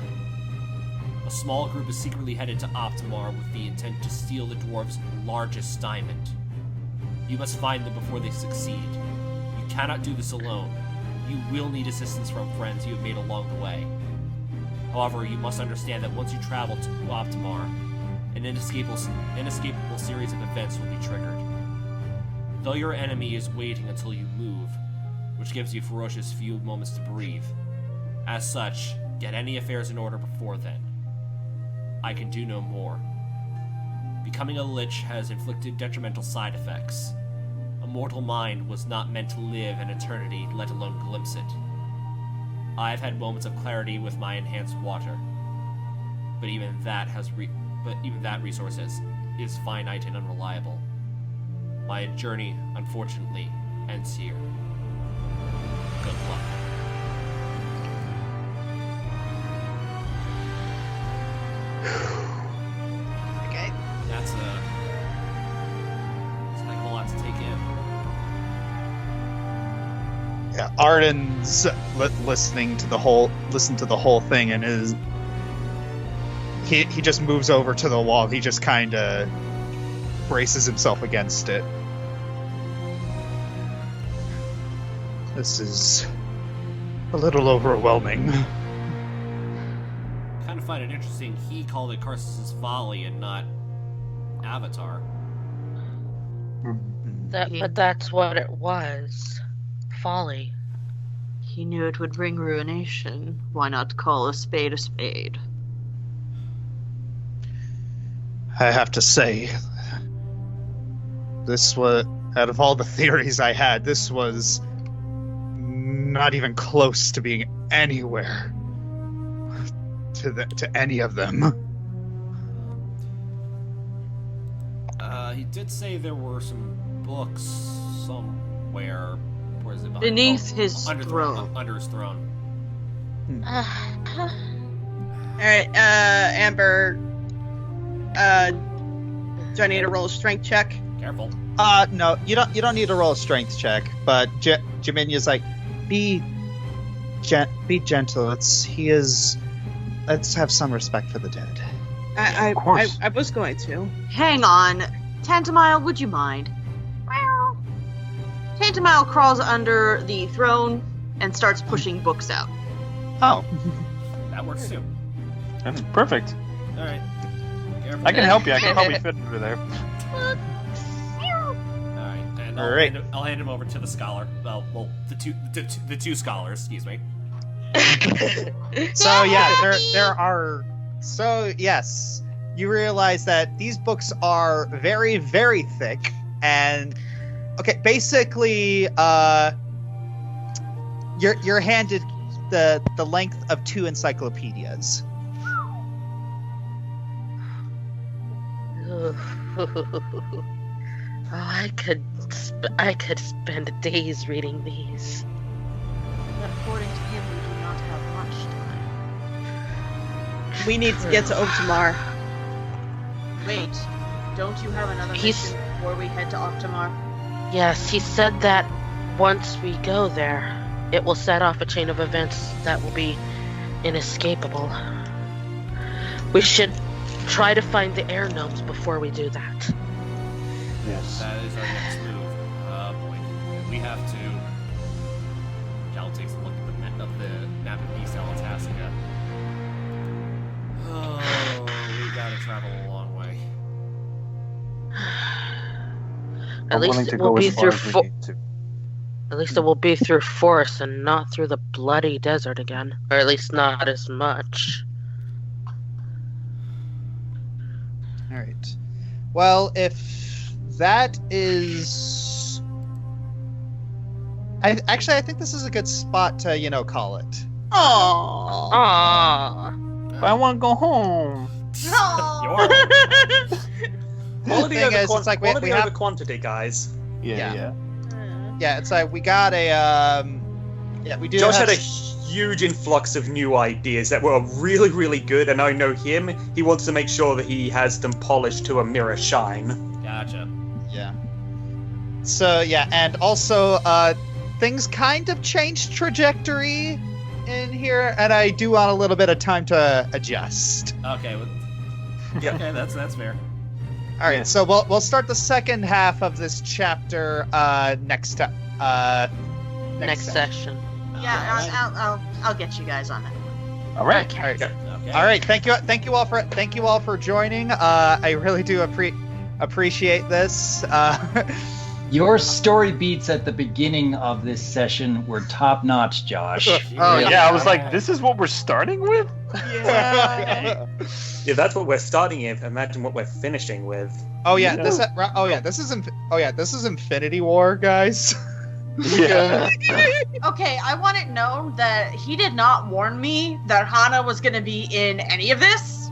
A small group is secretly headed to Optimar with the intent to steal the dwarves' largest diamond. You must find them before they succeed. You cannot do this alone. You will need assistance from friends you have made along the way. However, you must understand that once you travel to Optimar, an inescapable series of events will be triggered. Though your enemy is waiting until you move, which gives you ferocious few moments to breathe. As such, get any affairs in order before then. I can do no more. Becoming a lich has inflicted detrimental side effects. A mortal mind was not meant to live an eternity, let alone glimpse it. I've had moments of clarity with my enhanced water, but even that resource is finite and unreliable. My journey, unfortunately, ends here. Good luck. Okay. That's a heck of a lot to take in. Yeah, Arden's listening to the whole thing, and he just moves over to the wall. He just kind of braces himself against it. This is a little overwhelming. I kind of find it interesting he called it Karsus' Folly and not Avatar. But that's what it was. Folly. He knew it would bring ruination. Why not call a spade a spade? I have to say, this was, out of all the theories I had, this was not even close to being anywhere to any of them. He did say there were some books somewhere. Where is it? Beneath his under throne. Under his throne. Alright, Amber, do I need to roll a strength check? Careful. No, you don't need to roll a strength check, but Jaminya's like, be gentle. Let's have some respect for the dead. I course. I was going to. Hang on. Tantamile, would you mind? Meow. Tantamile crawls under the throne and starts pushing books out. Oh. That works too. That's perfect. Alright. I can help you. I can probably fit under there. Alright, and I'll hand him over to the scholar. Well, the two scholars, excuse me. So yeah, there are. So yes, you realize that these books are very, very thick, and okay, basically, you're handed the length of 2 encyclopedias. Oh, I could spend days reading these. But according to him, we do not have much time. We need to get to Optimar. Wait, don't you have another He's- mission before we head to Optimar? Yes, he said that once we go there, it will set off a chain of events that will be inescapable. We should try to find the air gnomes before we do that. Yes. That is our next move. Boy. We have to... Cal takes a look at the map of East Alatasca. Oh, we gotta travel a long way. At least it will be through At least it will be through forest and not through the bloody desert again. Or at least not as much. Alright. Well, if that is... I think this is a good spot to, call it. Aww. Aww. I want to go home. Quality thing over, is, it's like we quality have- over quantity, guys. Yeah. Yeah, it's like we got a, we do Josh have... had a huge influx of new ideas that were really, really good, and I know him. He wants to make sure that he has them polished to a mirror shine. Gotcha. Yeah. So, yeah, and also, things kind of changed trajectory in here, and I do want a little bit of time to adjust. Okay. Yeah. Okay, that's fair. All right, so we'll start the second half of this chapter next Next session. session. Yeah, I'll get you guys on that. All right. Okay. All right. Okay. All right, thank you all for joining. I really do appreciate this. Your story beats at the beginning of this session were top notch, Josh. Oh, Yeah, I was like, this is what we're starting with? Yeah. Yeah, that's what we're starting with. Imagine what we're finishing with. Oh yeah, this is Infinity War, guys. Yeah. Okay, I want it known that he did not warn me that Hana was going to be in any of this.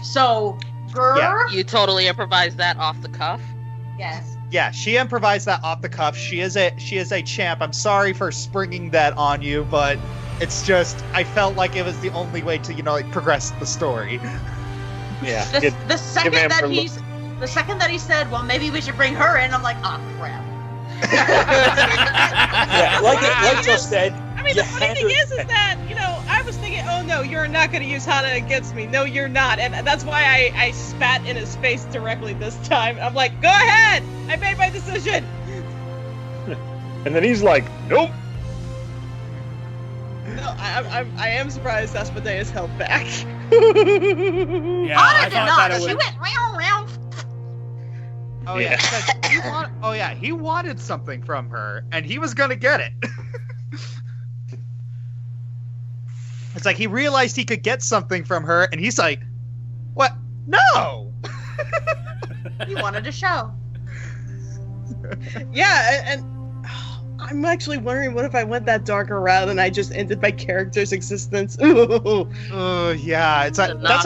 So, girl. Yeah. You totally improvised that off the cuff. Yes. Yeah, she improvised that off the cuff. She is a champ. I'm sorry for springing that on you, but it's just I felt like it was the only way to progress the story. Yeah. The second that he said, well, maybe we should bring her in, I'm like, oh crap. Yeah, like Josh said. I mean, the funny thing is that, I was thinking, oh no, you're not going to use Hana against me. No, you're not. And that's why I spat in his face directly this time. I'm like, go ahead! I made my decision! And then he's like, nope. No, I am surprised Asmodeus held back. Yeah, Hana I did thought not. that it She would. went round. Oh yeah, he wanted something from her, and he was gonna get it. It's like he realized he could get something from her, and he's like, "What? No!" He wanted a show. Yeah, and I'm actually wondering what if I went that darker route and I just ended my character's existence. Ooh. Yeah, it's like, Not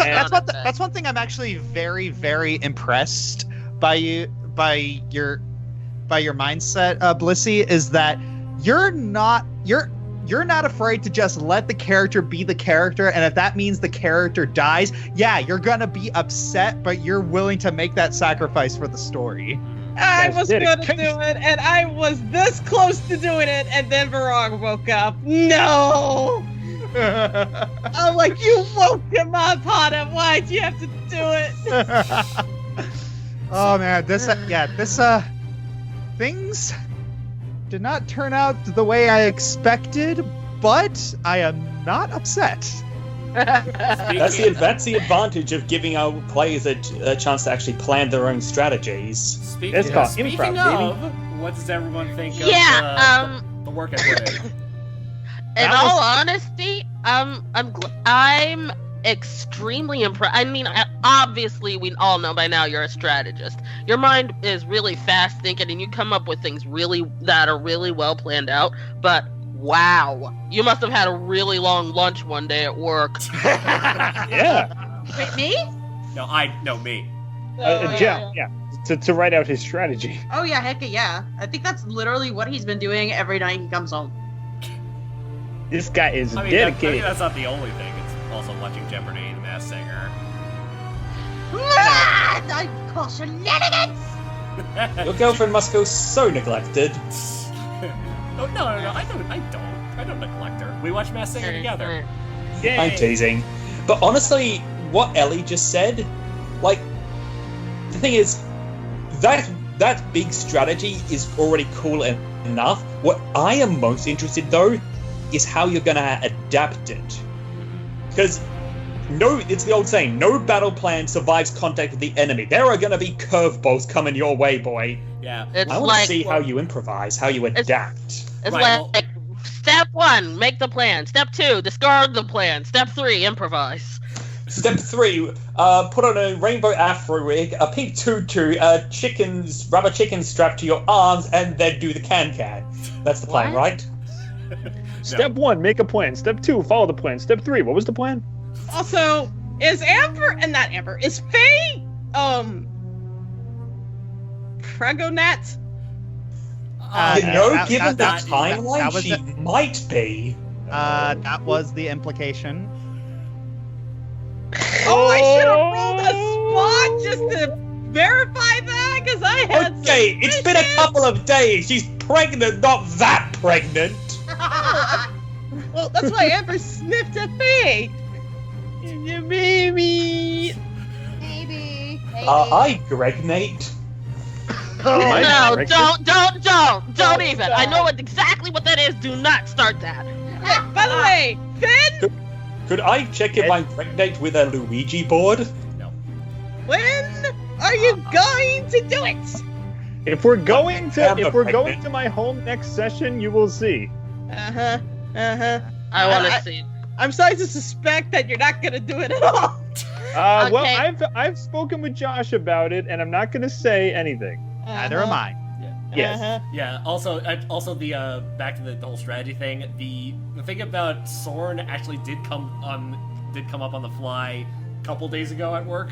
that's one thing I'm actually very, very impressed by your mindset, Blissey, is that you're not afraid to just let the character be the character, and if that means the character dies, yeah, you're gonna be upset, but you're willing to make that sacrifice for the story. I was going to do dedication. it, and I was this close to doing it, and then Varog woke up. No! I'm like, you woke him up, Hana. Why'd you have to do it? Oh man, things did not turn out the way I expected, but I am not upset. That's the advantage of giving our players a chance to actually plan their own strategies. It's called Speaking improv, of, what does everyone think of Yeah, the work I put in? In all honesty, I'm extremely impressed. I mean, obviously, we all know by now you're a strategist. Your mind is really fast thinking, and you come up with things that are really well planned out. But wow, you must have had a really long lunch one day at work. Yeah. Wait, me? No, me. Jeff, yeah. To write out his strategy. Oh yeah, heck yeah. I think that's literally what he's been doing every night he comes home. This guy is I mean, dedicated. that's not the only thing. It's also watching Jeopardy, The Masked Singer. I call shenanigans! Your girlfriend must feel so neglected. Oh, no, I don't neglect her. We watch Masked Singer together. Yay. I'm teasing. But honestly, what Ellie just said, like, the thing is, that big strategy is already cool enough. What I am most interested, though, is how you're going to adapt it. Because, it's the old saying, no battle plan survives contact with the enemy. There are going to be curveballs coming your way, boy. Yeah. It's I want like to see how you improvise, how you adapt. It's Right, like step 1, make the plan. Step 2, discard the plan. Step 3, improvise. Step 3, put on a rainbow afro wig, a pink tutu, rubber chicken strapped to your arms, and then do the can-can. That's the plan, What? right? Step 1, make a plan. Step 2, follow the plan. Step 3, what was the plan? Also, is Faye, Pregonat? Given the that timeline, was she might be. That was the implication. Oh, I should have rolled a spot just to verify that, because I had Okay, it's been a couple of days. She's pregnant, not that pregnant. Well, Well, that's why Amber sniffed at me. Baby. Maybe. I Gregnate. No, don't even. I know exactly what that is. Do not start that. By the way, Finn, Could I check if I'm Gregnate with a Luigi board? No. when are you going to do it? If we're going I'm to a my home next session, you will see. Uh-huh. I want to see. I'm starting to suspect that you're not gonna do it at all. Well, Okay. I've spoken with Josh about it, and I'm not going to say anything. Neither am I. Yes. Uh-huh. Yeah. Also the back to the whole strategy thing. The thing about Soren actually did come up on the fly a couple days ago at work.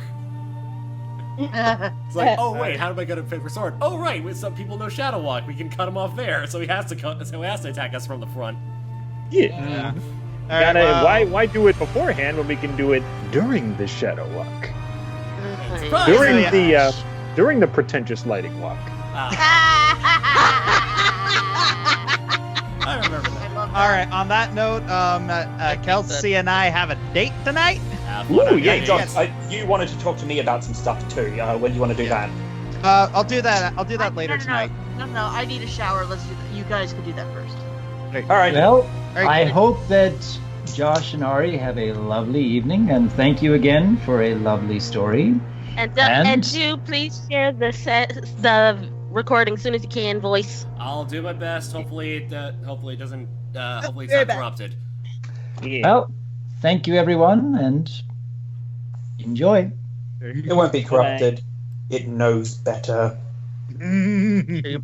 It's like, oh wait, how am I gonna pick for Soren? Oh right, with some people know Shadow Walk, we can cut him off there, so he has to attack us from the front. Yeah. All right, well, Why do it beforehand when we can do it during the shadow walk? Surprise! During the pretentious lighting walk. I remember that. all right. On that note, Kelsey and I have a date tonight. Ooh, yeah, Hey, John, you wanted to talk to me about some stuff too. When do you want to do that? I'll do that. I'll do that later No, tonight. No, I need a shower. Let's do that. You guys can do that first. All right. Well, right, I cool. hope that Josh and Ari have a lovely evening, and thank you again for a lovely story. And do please share the recording as soon as you can, voice. I'll do my best. Hopefully it doesn't. Hopefully it's Very not bad. corrupted. Yeah. Well, thank you everyone, and enjoy. It won't be corrupted. It knows better. Mm.